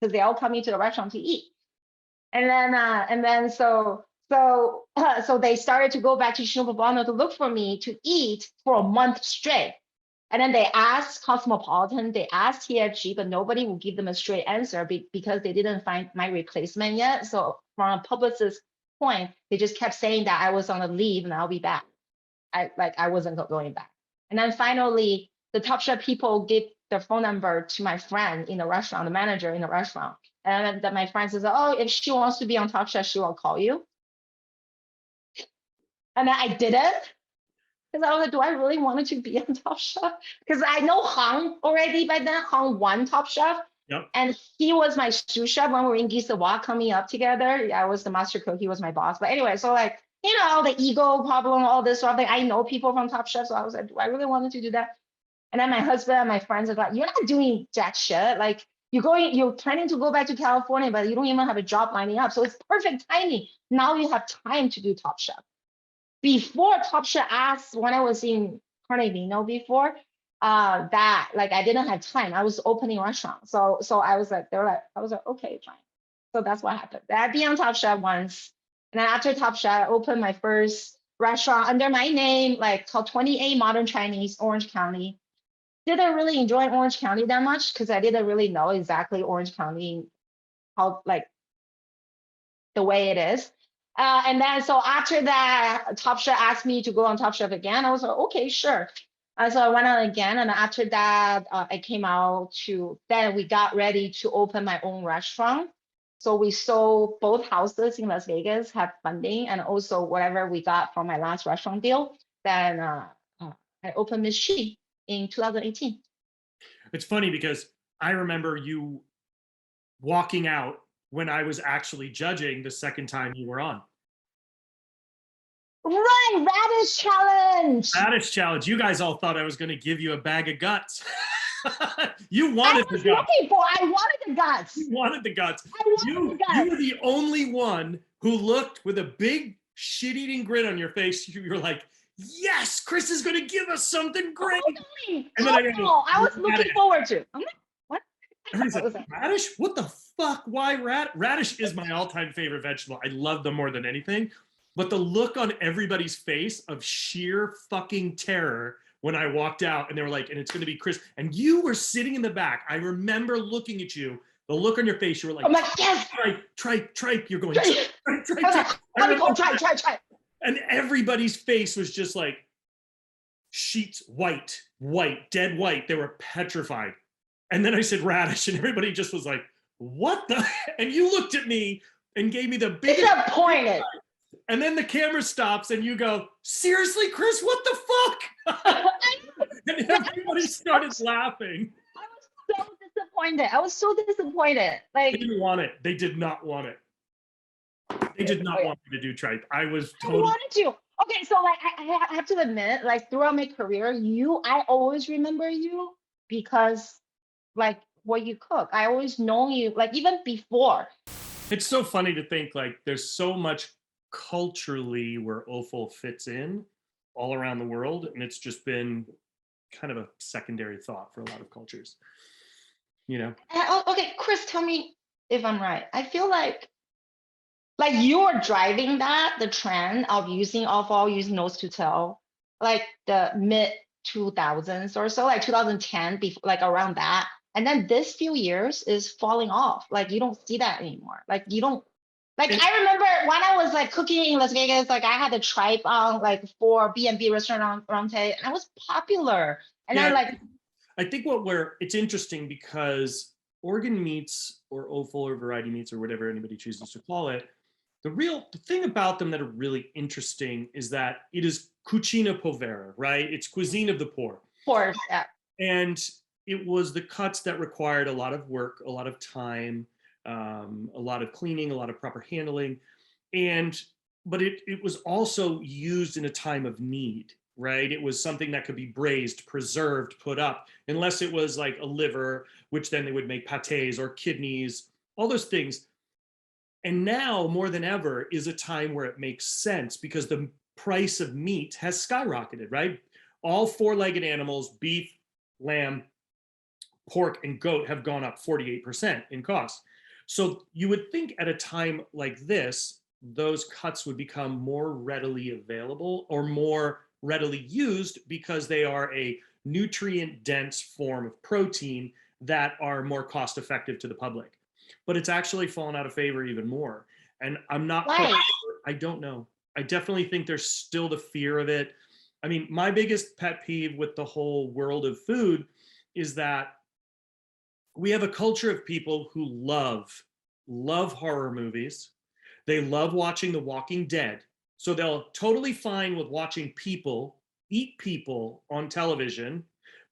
because they all coming to the restaurant to eat. And then so they started to go back to China Poblano to look for me to eat for a month straight. And then they asked Cosmopolitan, they asked TFG, but nobody will give them a straight answer because they didn't find my replacement yet. So from a publicist point, they just kept saying that I was on a leave and I'll be back. I wasn't going back. And then finally, the Top Chef people gave their phone number to my friend in the restaurant, the manager in the restaurant. And then my friend says, oh, if she wants to be on Top Chef, she will call you. And then I didn't. Because I was like, do I really want to be on Top Chef? Because I know Hong already by then. Hong won Top Chef. Yep. And he was my sous chef when we were in Gisela coming up together. Yeah, I was the master cook. He was my boss. But anyway, so like, the ego problem, all this stuff. Like I know people from Top Chef. So I was like, do I really want to do that? And then my husband and my friends are like, you're not doing jack shit. Like you're planning to go back to California, but you don't even have a job lining up. So it's perfect timing. Now you have time to do Top Chef. Before Top Chef asked, when I was in Carnevino before, that like I didn't have time. I was opening restaurant. So I was like, I was like, okay, fine. So that's what happened. I'd be on Top Chef once. And then after Top Chef, I opened my first restaurant under my name, like called 28 Modern Chinese, Orange County. Didn't really enjoy Orange County that much because I didn't really know exactly Orange County, how like the way it is. And then so after that, Top Chef asked me to go on Top Chef again. I was like, okay, sure. So I went on again. And after that, I came out then we got ready to open my own restaurant. So we sold both houses in Las Vegas, had funding, and also whatever we got from my last restaurant deal. Then I opened Miss She in 2018. It's funny because I remember you walking out when I was actually judging the second time you were on. Right, Radish challenge. Radish challenge. You guys all thought I was going to give you a bag of guts. You wanted the guts. I wanted the guts. You wanted the guts. You were the only one who looked with a big shit-eating grin on your face. You were like, yes, Chris is going to give us something great. And then I was looking forward to. I'm like, what? Everybody's like, radish? What the fuck? Why radish is my all-time favorite vegetable. I love them more than anything. But the look on everybody's face of sheer fucking terror when I walked out and they were like, and it's going to be Chris. And you were sitting in the back. I remember looking at you, the look on your face, you were like, I'm like, yes. Try. You're going, try. Try. And everybody's face was just like sheets, white, dead white. They were petrified. And then I said radish and everybody just was like, what the? And you looked at me and gave me the biggest. Disappointed. And then the camera stops and you go, seriously, Chris, what the fuck? And everybody started laughing. I was so disappointed. Like, they didn't want it. They did not want it. They did not want me to do tripe. I wanted to. Okay, so like I have to admit, like throughout my career, I always remember you because like what you cook. I always know you, like even before. It's so funny to think like there's so much culturally where offal fits in all around the world, and it's just been kind of a secondary thought for a lot of cultures, Okay, Chris, tell me if I'm right. I feel like you're driving the trend of using offal, using nose to tail, like the mid 2000s or so, like 2010, like around that. And then this few years is falling off. Like you don't see that anymore. Like you don't. Like I remember when I was like cooking in Las Vegas, like I had a tribe on like for B&B restaurant around and I was popular. And then like I think it's interesting because organ meats or offal or variety meats or whatever anybody chooses to call it, the thing about them that are really interesting is that it is cucina povera, right? It's cuisine of the poor. Poor, yeah. And it was the cuts that required a lot of work, a lot of time, a lot of cleaning, a lot of proper handling. But it was also used in a time of need, right? It was something that could be braised, preserved, put up, unless it was like a liver, which then they would make pâtés or kidneys, all those things. And now more than ever is a time where it makes sense because the price of meat has skyrocketed, right? All four-legged animals, beef, lamb, pork, and goat have gone up 48% in cost. So you would think at a time like this, those cuts would become more readily available or more readily used because they are a nutrient-dense form of protein that are more cost-effective to the public. But it's actually fallen out of favor even more. And I'm not quite sure. I don't know. I definitely think there's still the fear of it. I mean, my biggest pet peeve with the whole world of food is that we have a culture of people who love horror movies. They love watching The Walking Dead. So they'll totally fine with watching people eat people on television,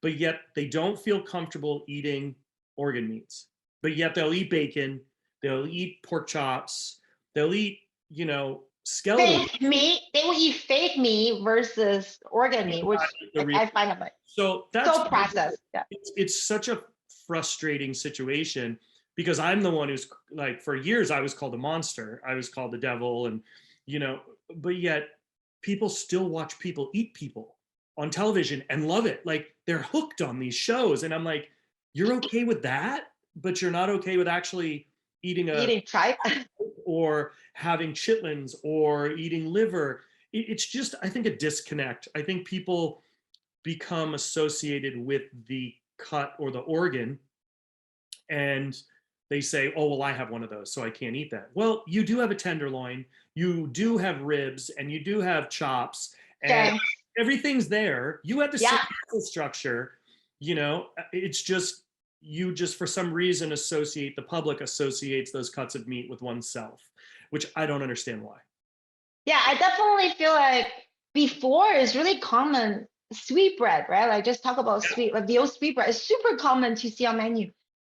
but yet they don't feel comfortable eating organ meats. But yet they'll eat bacon, they'll eat pork chops, they'll eat, skeletal. Fake meat, they will eat fake meat versus organ meat, which I find it like So that's so processed. Yeah. it's such a frustrating situation because I'm the one who's like, for years I was called a monster, I was called the devil, and but yet people still watch people eat people on television and love it. Like they're hooked on these shows, and I'm like, you're okay with that, but you're not okay with actually eating tripe or having chitlins or eating liver. It's just, I think, a disconnect. I think people become associated with the cut or the organ, and they say, oh, well, I have one of those, so I can't eat that. Well, you do have a tenderloin, you do have ribs, and you do have chops, and everything's there. You have the same structure, it's just, you just for some reason the public associates those cuts of meat with oneself, which I don't understand why. Yeah, I definitely feel like before it's really common sweetbread, right? Like just talk about like the old sweetbread is super common to see on menu.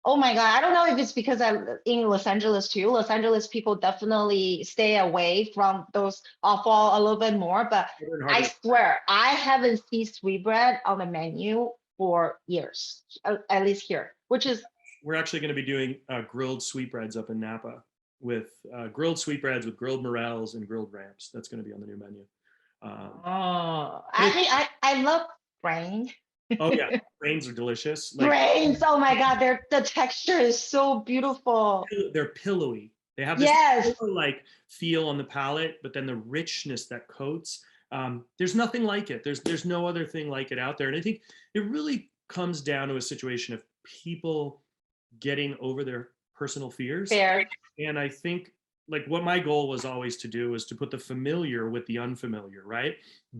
Oh my God, I don't know if it's because I'm in Los Angeles too. Los Angeles people definitely stay away from those offal a little bit more, but I swear I haven't seen sweetbread on the menu for years, at least here, which is. We're actually going to be doing grilled sweetbreads up in Napa with grilled sweetbreads with grilled morels and grilled ramps. That's going to be on the new menu. I love brain. Oh yeah, brains are delicious. Brains, oh my God, the texture is so beautiful. They're pillowy. They have this like feel on the palate, but then the richness that coats. There's nothing like it. There's no other thing like it out there. And I think it really comes down to a situation of people getting over their personal fears. Fair. And I think like what my goal was always to do is to put the familiar with the unfamiliar, right?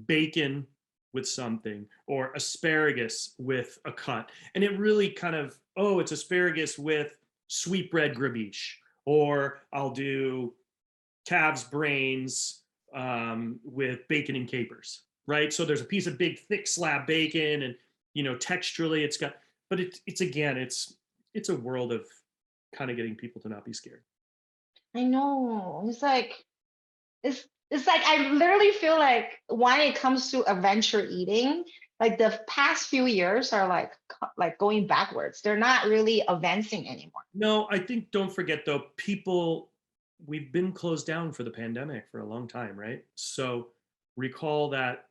Bacon with something, or asparagus with a cut. And it really kind of, oh, it's asparagus with sweetbread grabiche, or I'll do calves brains with bacon and capers, right? So there's a piece of big thick slab bacon, and texturally it's got, but it's again, it's a world of kind of getting people to not be scared. I know. It's like I literally feel like when it comes to adventure eating, like the past few years are like going backwards. They're not really advancing anymore. No, I think, don't forget though, we've been closed down for the pandemic for a long time, right? So recall that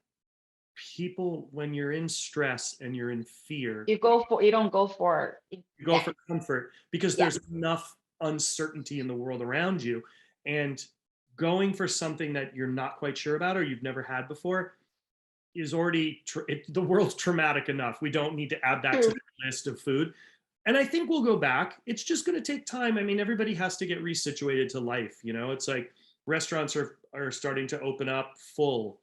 people, when you're in stress and you're in fear, you don't go for comfort, because there's enough uncertainty in the world around you, and going for something that you're not quite sure about or you've never had before is already the world's traumatic enough. We don't need to add that to the list of food. And I think we'll go back. It's just going to take time. I mean, everybody has to get resituated to life. It's like restaurants are starting to open up full.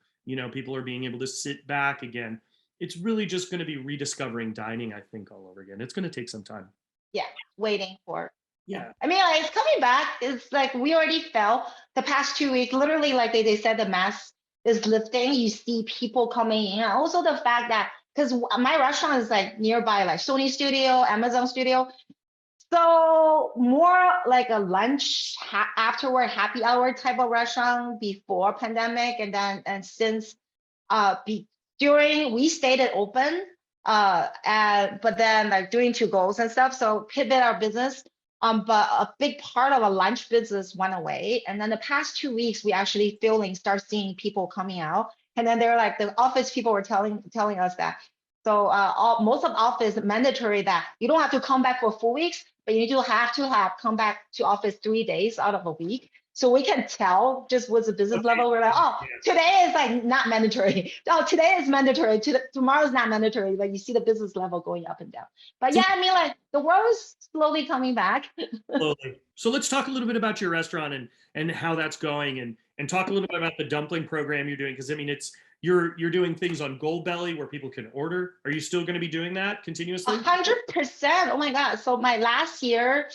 People are being able to sit back again. It's really just going to be rediscovering dining, I think, all over again. It's going to take some time. Yeah, waiting for. Yeah. I mean, like, it's coming back. It's like we already felt the past 2 weeks, literally, like they said, the mask is lifting. You see people coming in. Also, the fact that, because my restaurant is like nearby, like Sony Studio, Amazon Studio. So more like a lunch afterward happy hour type of restaurant before pandemic, and since during we stayed it open, but then like doing to goes and stuff. So pivot our business. But a big part of our lunch business went away. And then the past 2 weeks, we actually start seeing people coming out. And then they're like, the office people were telling us that. So most of office mandatory that you don't have to come back for 4 weeks, but you do have to come back to office 3 days out of a week. So we can tell just with the business level, we're like, oh, today is like not mandatory. Oh, today is mandatory. Tomorrow is not mandatory. But you see the business level going up and down. But yeah, I mean, like the world is slowly coming back. Slowly. So let's talk a little bit about your restaurant and how that's going, and talk a little bit about the dumpling program you're doing, because I mean, you're doing things on Goldbelly where people can order. Are you still going to be doing that continuously? 100%. Oh my God. So my last year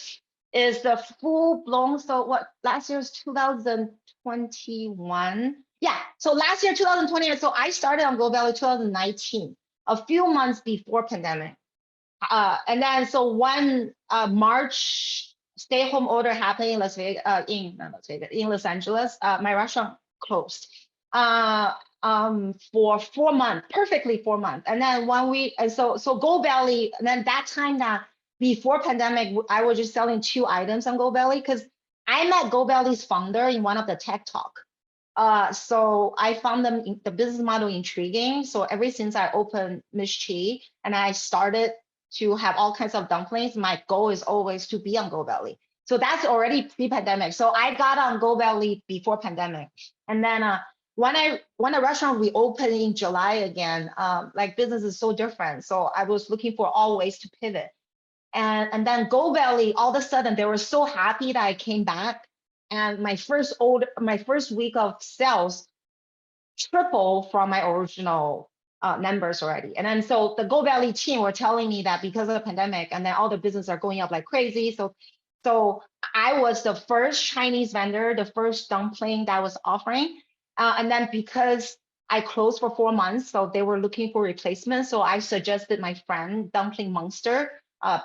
is the full blown. So what last year was 2021. Yeah. So last year, 2020. So I started on Go Belly 2019, a few months before pandemic. And then so when March stay-home order happened in Las Vegas, not Las Vegas, in Los Angeles, my restaurant closed for 4 months, perfectly 4 months. And then 1 week, and so Go Belly, and then that time that before pandemic, I was just selling 2 items on Go Belly because I met Go Belly's founder in one of the tech talk. So I found the business model intriguing. So ever since I opened Miss Chi and I started to have all kinds of dumplings, my goal is always to be on Go Belly. So that's already pre-pandemic. So I got on Go Belly before pandemic. And then when the restaurant reopened in July again, like business is so different. So I was looking for all ways to pivot. And then Go Belly, all of a sudden they were so happy that I came back. And my first week of sales triple from my original numbers already. And then so the Go Belly team were telling me that because of the pandemic and then all the business are going up like crazy. So I was the first Chinese vendor, the first dumpling that was offering. And then because I closed for 4 months, so they were looking for replacement. So I suggested my friend Dumpling Monster,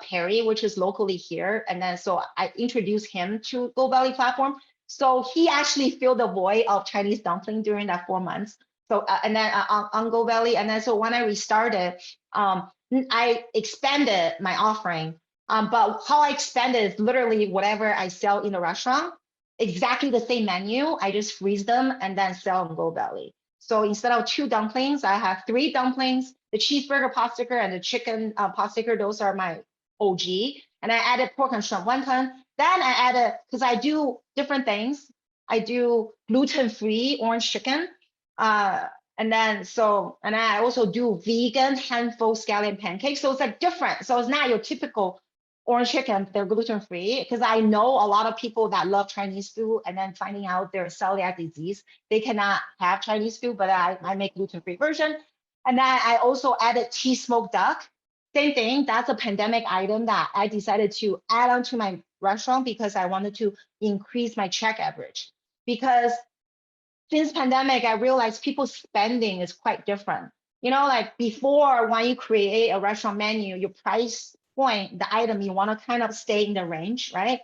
Perry, which is locally here. And then so I introduced him to Go Belly platform. So he actually filled the void of Chinese dumpling during that 4 months. So and then on Go Belly, and then so when I restarted, I expanded my offering. But how I expanded is literally whatever I sell in the restaurant, exactly the same menu. I just freeze them and then sell on Go Belly. So instead of 2 dumplings, I have 3 dumplings, the cheeseburger pot sticker and the chicken pot sticker. Those are my OG. And I added pork and shrimp wonton. Then I added, because I do different things. I do gluten-free orange chicken. And I also do vegan handful scallion pancakes. So it's like different. So it's not your typical orange chicken, they're gluten-free. Because I know a lot of people that love Chinese food and then finding out they're celiac disease, they cannot have Chinese food, but I make gluten-free version. And then I also added tea smoked duck. Same thing, that's a pandemic item that I decided to add on to my restaurant because I wanted to increase my check average. Because since pandemic, I realized people's spending is quite different. Like before, when you create a restaurant menu, your price point, the item, you want to kind of stay in the range, right?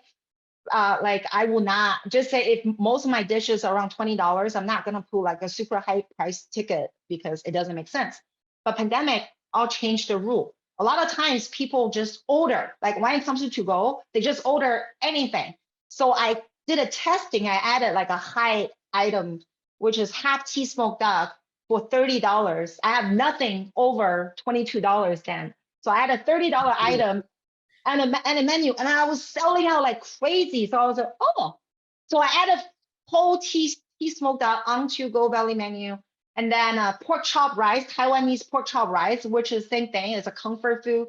Like I will not just say if most of my dishes are around $20, I'm not gonna put like a super high price ticket because it doesn't make sense. But pandemic, I'll change the rule. A lot of times people just order, like when it comes to go, they just order anything. So I did a testing, I added like a high item, which is half tea smoked duck for $30. I have nothing over $22 then. So I had a $30 item and a menu, and I was selling out like crazy. So I was like, oh. So I added whole tea smoked duck onto Go Belly menu. And then pork chop rice, Taiwanese pork chop rice, which is the same thing. It's a comfort food,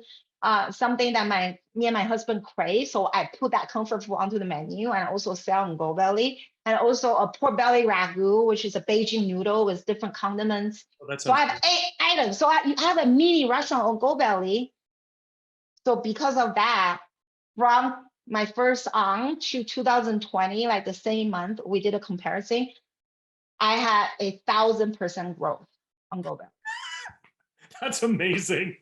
something that me and my husband crave. So I put that comfort food onto the menu and also sell on Go Belly. And also a pork belly ragu, which is a Beijing noodle with different condiments. Oh, so I have 8 items. So I have a mini restaurant on Go Belly. So because of that, from my first on to 2020, like the same month, we did a comparison. I had 1,000% growth on Go Belly. That's amazing.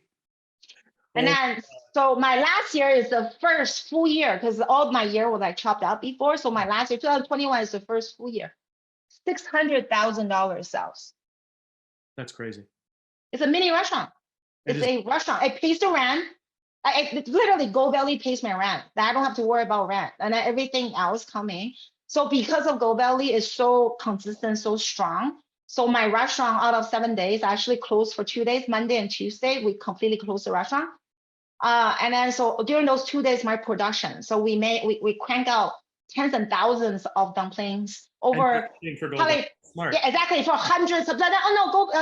And then, so my last year is the first full year because all of my year was like chopped out before. So my last year, 2021, is the first full year. $600,000 sales. That's crazy. It's a mini restaurant. It's a restaurant. It pays the rent. It literally Go Belly pays my rent. I don't have to worry about rent and everything else coming. So because of Go Belly is so consistent, so strong. So my restaurant out of 7 days actually closed for 2 days, Monday and Tuesday. We completely closed the restaurant. And then so during those 2 days, my production. So we crank out tens and thousands of dumplings over probably, Smart. yeah, exactly, for hundreds of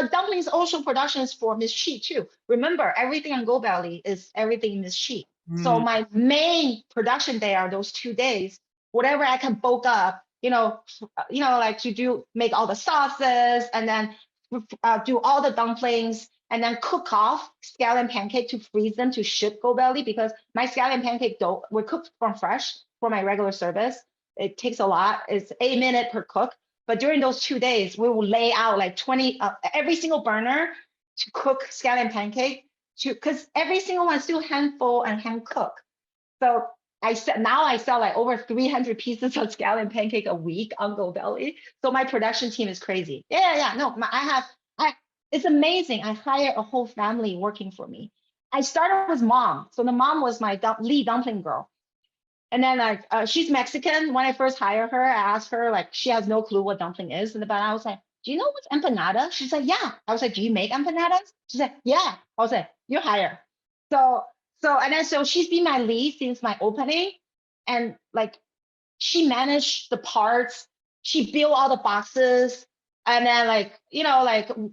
dumplings also productions for Miss Chi too. Remember, everything on Go Belly is everything in Miss Chi. So my main production day are those 2 days. Whatever I can bulk up, like to make all the sauces and then do all the dumplings and then cook off scallion pancake to freeze them to ship Go Belly because my scallion pancake dough were cooked from fresh for my regular service. It takes a lot. It's 8 minutes per cook. But during those 2 days, we will lay out like 20, every single burner to cook scallion pancake, because every single one still hand fold and hand cook. So I sell like over 300 pieces of scallion pancake a week on GoBelly. So my production team is crazy. Yeah. No, it's amazing. I hire a whole family working for me. I started with mom. So the mom was my lead dumpling girl. And then like she's Mexican. When I first hired her, I asked her, like, she has no clue what dumpling is. But I was like, do you know what's empanada? She's like, yeah. I was like, do you make empanadas? She's like, yeah. I was like, you're hired. So she's been my lead since my opening. And like, she managed the parts. She built all the boxes. And then like,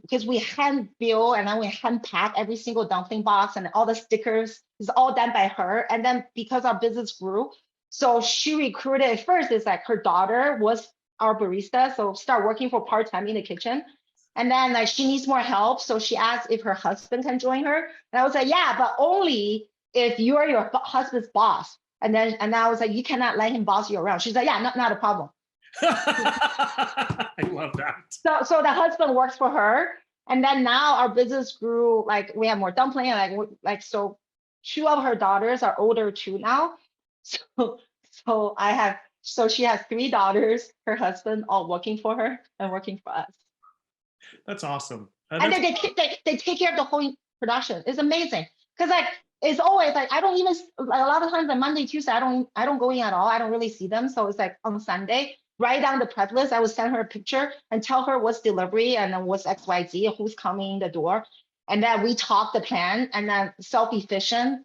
because we hand build and then we hand pack every single dumpling box, and all the stickers is all done by her. And then because our business grew, so she recruited, at first it's like her daughter was our barista, so start working for part-time in the kitchen. And then like she needs more help, so she asked if her husband can join her. And I was like, yeah, but only if you are your husband's boss. And I was like, you cannot let him boss you around. She's like, yeah, not a problem. I love that. So the husband works for her, and then now our business grew. Like we have more dumpling, and so 2 of her daughters are older too now. So she has 3 daughters, her husband, all working for her and working for us. That's awesome. And then they take care of the whole production. It's amazing, because like it's always like I don't even, a lot of times on Monday, Tuesday I don't go in at all. I don't really see them. So it's like on Sunday, write down the prep list. I would send her a picture and tell her what's delivery and then what's XYZ, who's coming in the door. And then we talk the plan, and then self-efficient.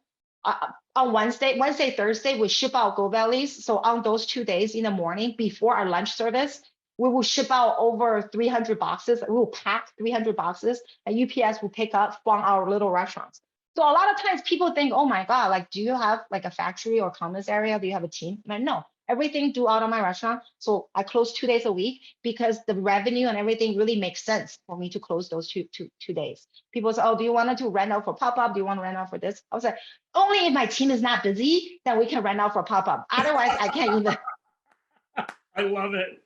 On Wednesday, Thursday, we ship out GoBellies. So on those 2 days in the morning before our lunch service, we will ship out over 300 boxes. We will pack 300 boxes, and UPS will pick up from our little restaurants. So a lot of times people think, oh my God, like, do you have like a factory or commerce area? Do you have a team? I'm like, no, everything do out of my restaurant. So I close 2 days a week because the revenue and everything really makes sense for me to close those two days. People say, oh, do you want to rent out for pop-up? Do you want to rent out for this? I was like, only if my team is not busy, then we can rent out for pop-up. Otherwise, I can't even. I love it.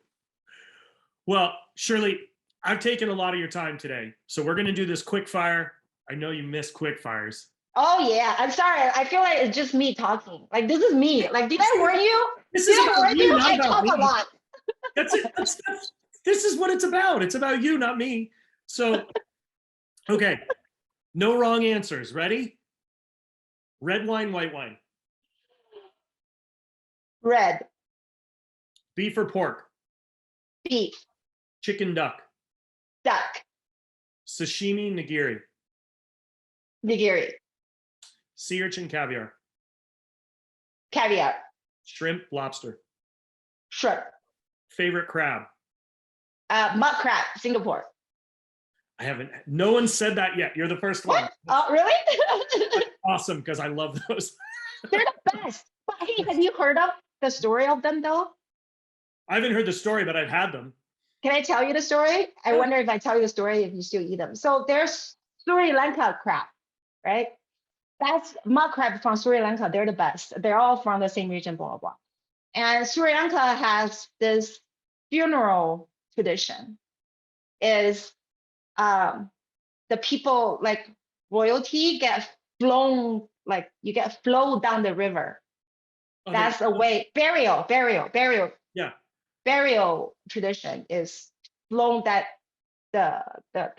Well, Shirley, I've taken a lot of your time today. So we're going to do this quick fire. I know you miss quick fires. Oh yeah, I'm sorry. I feel like it's just me talking. Like this is me. Like, did I warn you? This is about you, not I about talk me. a lot. That's it. This is what it's about. It's about you, not me. So, okay, no wrong answers. Ready? Red wine, white wine. Red. Beef or pork? Beef. Chicken, duck. Duck. Sashimi, nigiri. Nigiri. Sea urchin, caviar. Caviar. Shrimp, lobster. Shrimp. Favorite crab? Mud crab, Singapore. No one said that yet. You're the first one. What? Oh, really? Awesome, because I love those. They're the best. But hey, have you heard of the story of them though? I haven't heard the story, but I've had them. Can I tell you the story? I wonder if I tell you the story, if you still eat them. So there's Sri Lanka crab, right? That's mud crab from Sri Lanka. They're the best. They're all from the same region, blah, blah, blah. And Sri Lanka has this funeral tradition. Is the people, like royalty, get flown, like you get flown down the river. Okay. That's a way, burial. Yeah. Burial tradition is flown that the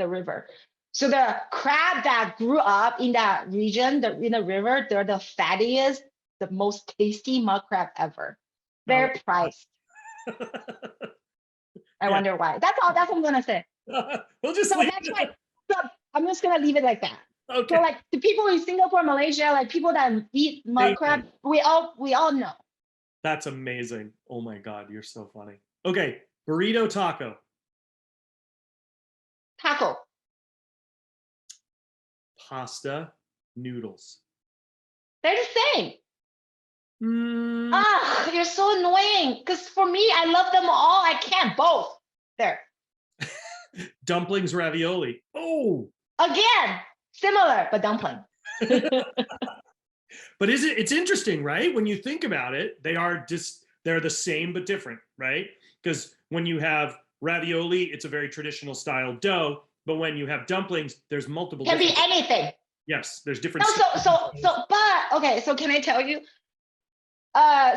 river. So the crab that grew up in that region, in the river, they're the fattiest, the most tasty mud crab ever. They're priced. I wonder why. That's all. That's what I'm gonna say. We'll just so that's why. So I'm just gonna leave it like that. Okay. So like the people in Singapore, Malaysia, like people that eat mud crab, we all know. That's amazing. Oh my God, you're so funny. Okay, burrito, taco. Taco. Pasta, noodles. They're the same. You're so annoying. Because for me, I love them all. I can't both. There. Dumplings, ravioli. Oh. Again, similar, but dumpling. But it's interesting, right? When you think about it, they're the same but different, right? Because when you have Ravioli, it's a very traditional style dough, but when you have dumplings, there's multiple. Can be anything. Yes, there's different. No, but okay. So can I tell you?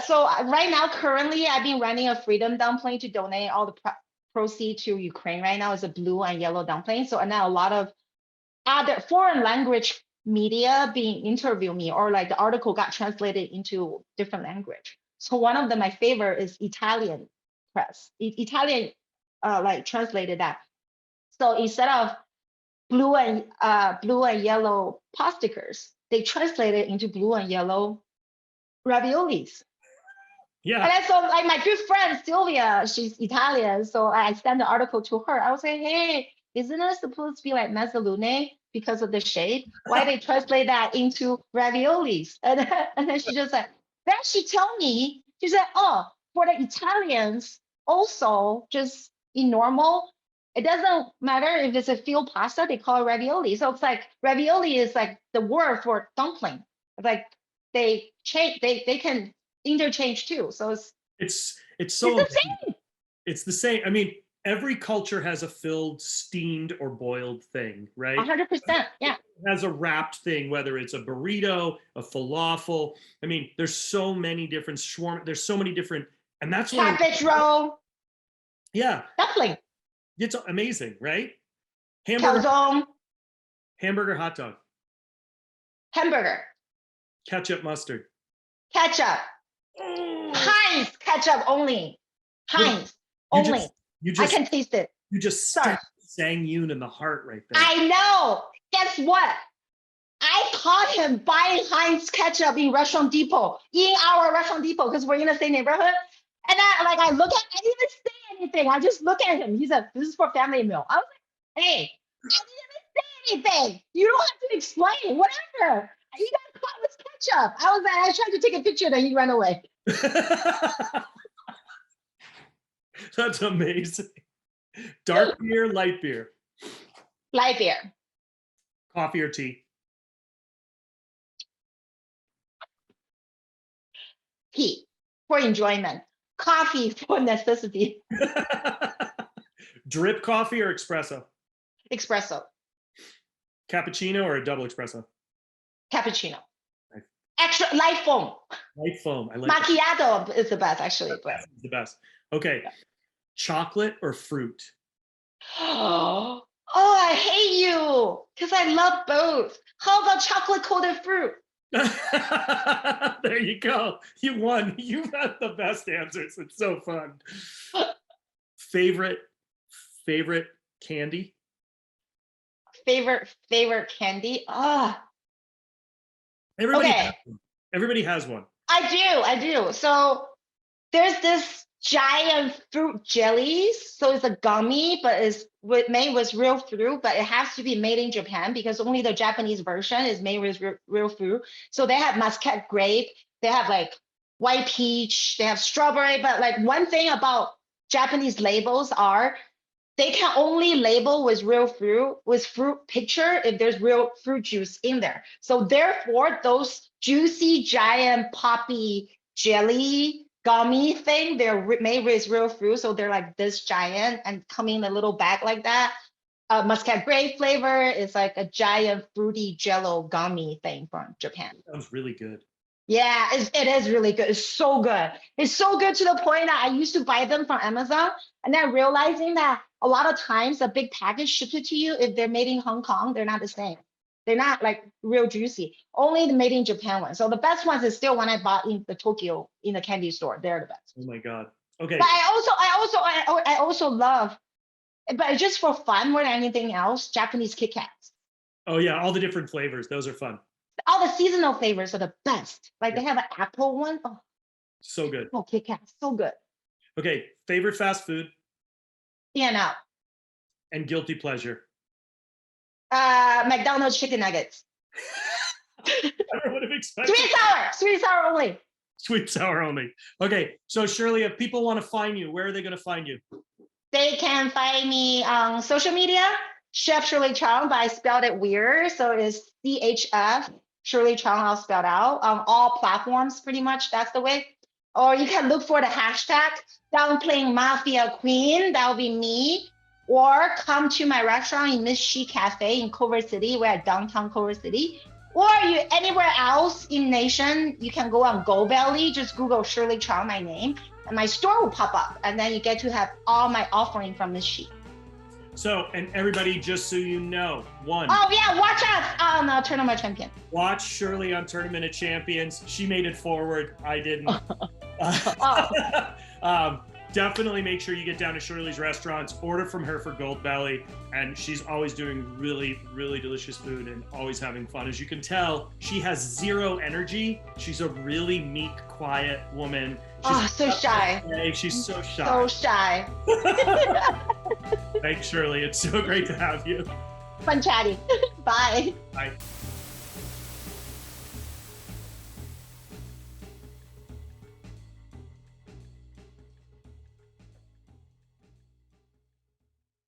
So right now, currently, I've been running a freedom dumpling to donate all the proceeds to Ukraine. Right now, is a blue and yellow dumpling. So now a lot of other foreign language media being interview me, or like the article got translated into different language. So one of my favorite is Italian press. Italian like translated that. So instead of blue and yellow posticars, they translated into blue and yellow raviolis. Yeah. And so like my good friend Sylvia, she's Italian, so I sent the article to her. I was like, hey, isn't it supposed to be like mezzalune because of the shape? Why they translate that into raviolis? And then she just like, then she told me, she said, oh, for the Italians, also just in normal, it doesn't matter if it's a filled pasta, they call it ravioli. So it's like ravioli is like the word for dumpling. It's like they change, they can interchange too. So it's so the same. It's the same. I mean, every culture has a filled, steamed, or boiled thing, right? 100%. Yeah. It has a wrapped thing, whether it's a burrito, a falafel. I mean, there's so many different shawarma. There's so many different, and that's why. Cabbage roll. Yeah. Dumpling. It's amazing, right? Calzone. Hamburger, hot dog. Hamburger. Ketchup, mustard. Ketchup. Oh. Heinz ketchup only. Heinz only. I can taste it. You just sang Yoon in the heart right there. I know. Guess what? I caught him buying Heinz ketchup in Restaurant Depot, in our Restaurant Depot, because we're in the same neighborhood. And I look at, I didn't even say anything. I just look at him. He said, this is for family meal. I was like, hey, I didn't even say anything. You don't have to explain, whatever. He got caught with ketchup. I was like, I tried to take a picture, then he ran away. That's amazing. Dark beer, light beer. Light beer. Coffee or tea? Tea for enjoyment. Coffee for necessity. Drip coffee or espresso? Espresso. Cappuccino or a double espresso? Cappuccino. Extra light foam. Light foam. I like Macchiato is the best, actually. But it's the best. Okay. Yeah. Chocolate or fruit? Oh, I hate you because I love both. How about chocolate coated fruit? There you go. You won. You got the best answers. It's so fun. Favorite candy? Favorite candy? Everybody has one. I do. So there's this giant fruit jellies. So it's a gummy, but it's made with real fruit, but it has to be made in Japan because only the Japanese version is made with real fruit. So they have muscat grape, they have like white peach, they have strawberry. But like one thing about Japanese labels are they can only label with real fruit, with fruit picture, if there's real fruit juice in there. So therefore, those juicy, giant, poppy jelly gummy thing, they're made with real fruit. So they're like this giant and coming in a little bag like that. Muscat grape flavor is like a giant fruity jello gummy thing from Japan. Sounds really good. Yeah, it is really good. It's so good. It's so good to the point that I used to buy them from Amazon, and then realizing that a lot of times a big package shipped it to you, if they're made in Hong Kong, they're not the same. They're not like real juicy. Only the made in Japan one. So the best ones is still when I bought in the Tokyo in the candy store. They're the best. Oh my God. Okay. But I also love, but just for fun more than anything else, Japanese Kit Kats. Oh yeah, all the different flavors. Those are fun. All the seasonal flavors are the best. Like they have an apple one. Oh, so good. Oh, Kit Kat, so good. Okay, favorite fast food? In-N-Out. And guilty pleasure? McDonald's chicken nuggets. I would have expected. Sweet sour only. Sweet sour only. Okay, so Shirley, if people want to find you, where are they going to find you? They can find me on social media, Chef Shirley Chung, but I spelled it weird. So it's CHF Shirley Chung, all spelled out on all platforms, pretty much. That's the way. Or you can look for the hashtag Dumpling Mafia Queen. That'll be me. Or come to my restaurant in Miss She Cafe in Culver City. We're at downtown Culver City. Or you anywhere else in nation, you can go on GoBelly. Just Google Shirley Chung, my name, and my store will pop up. And then you get to have all my offering from Miss She. So, and everybody, just so you know, Oh yeah, watch us on Tournament Champion. Watch Shirley on Tournament of Champions. She made it forward. I didn't. Definitely make sure you get down to Shirley's restaurants, order from her for Gold Belly, and she's always doing really, really delicious food and always having fun. As you can tell, she has zero energy. She's a really meek, quiet woman. She's so shy. She's so shy. So shy. Thanks, Shirley. It's so great to have you. Fun chatting. Bye. Bye.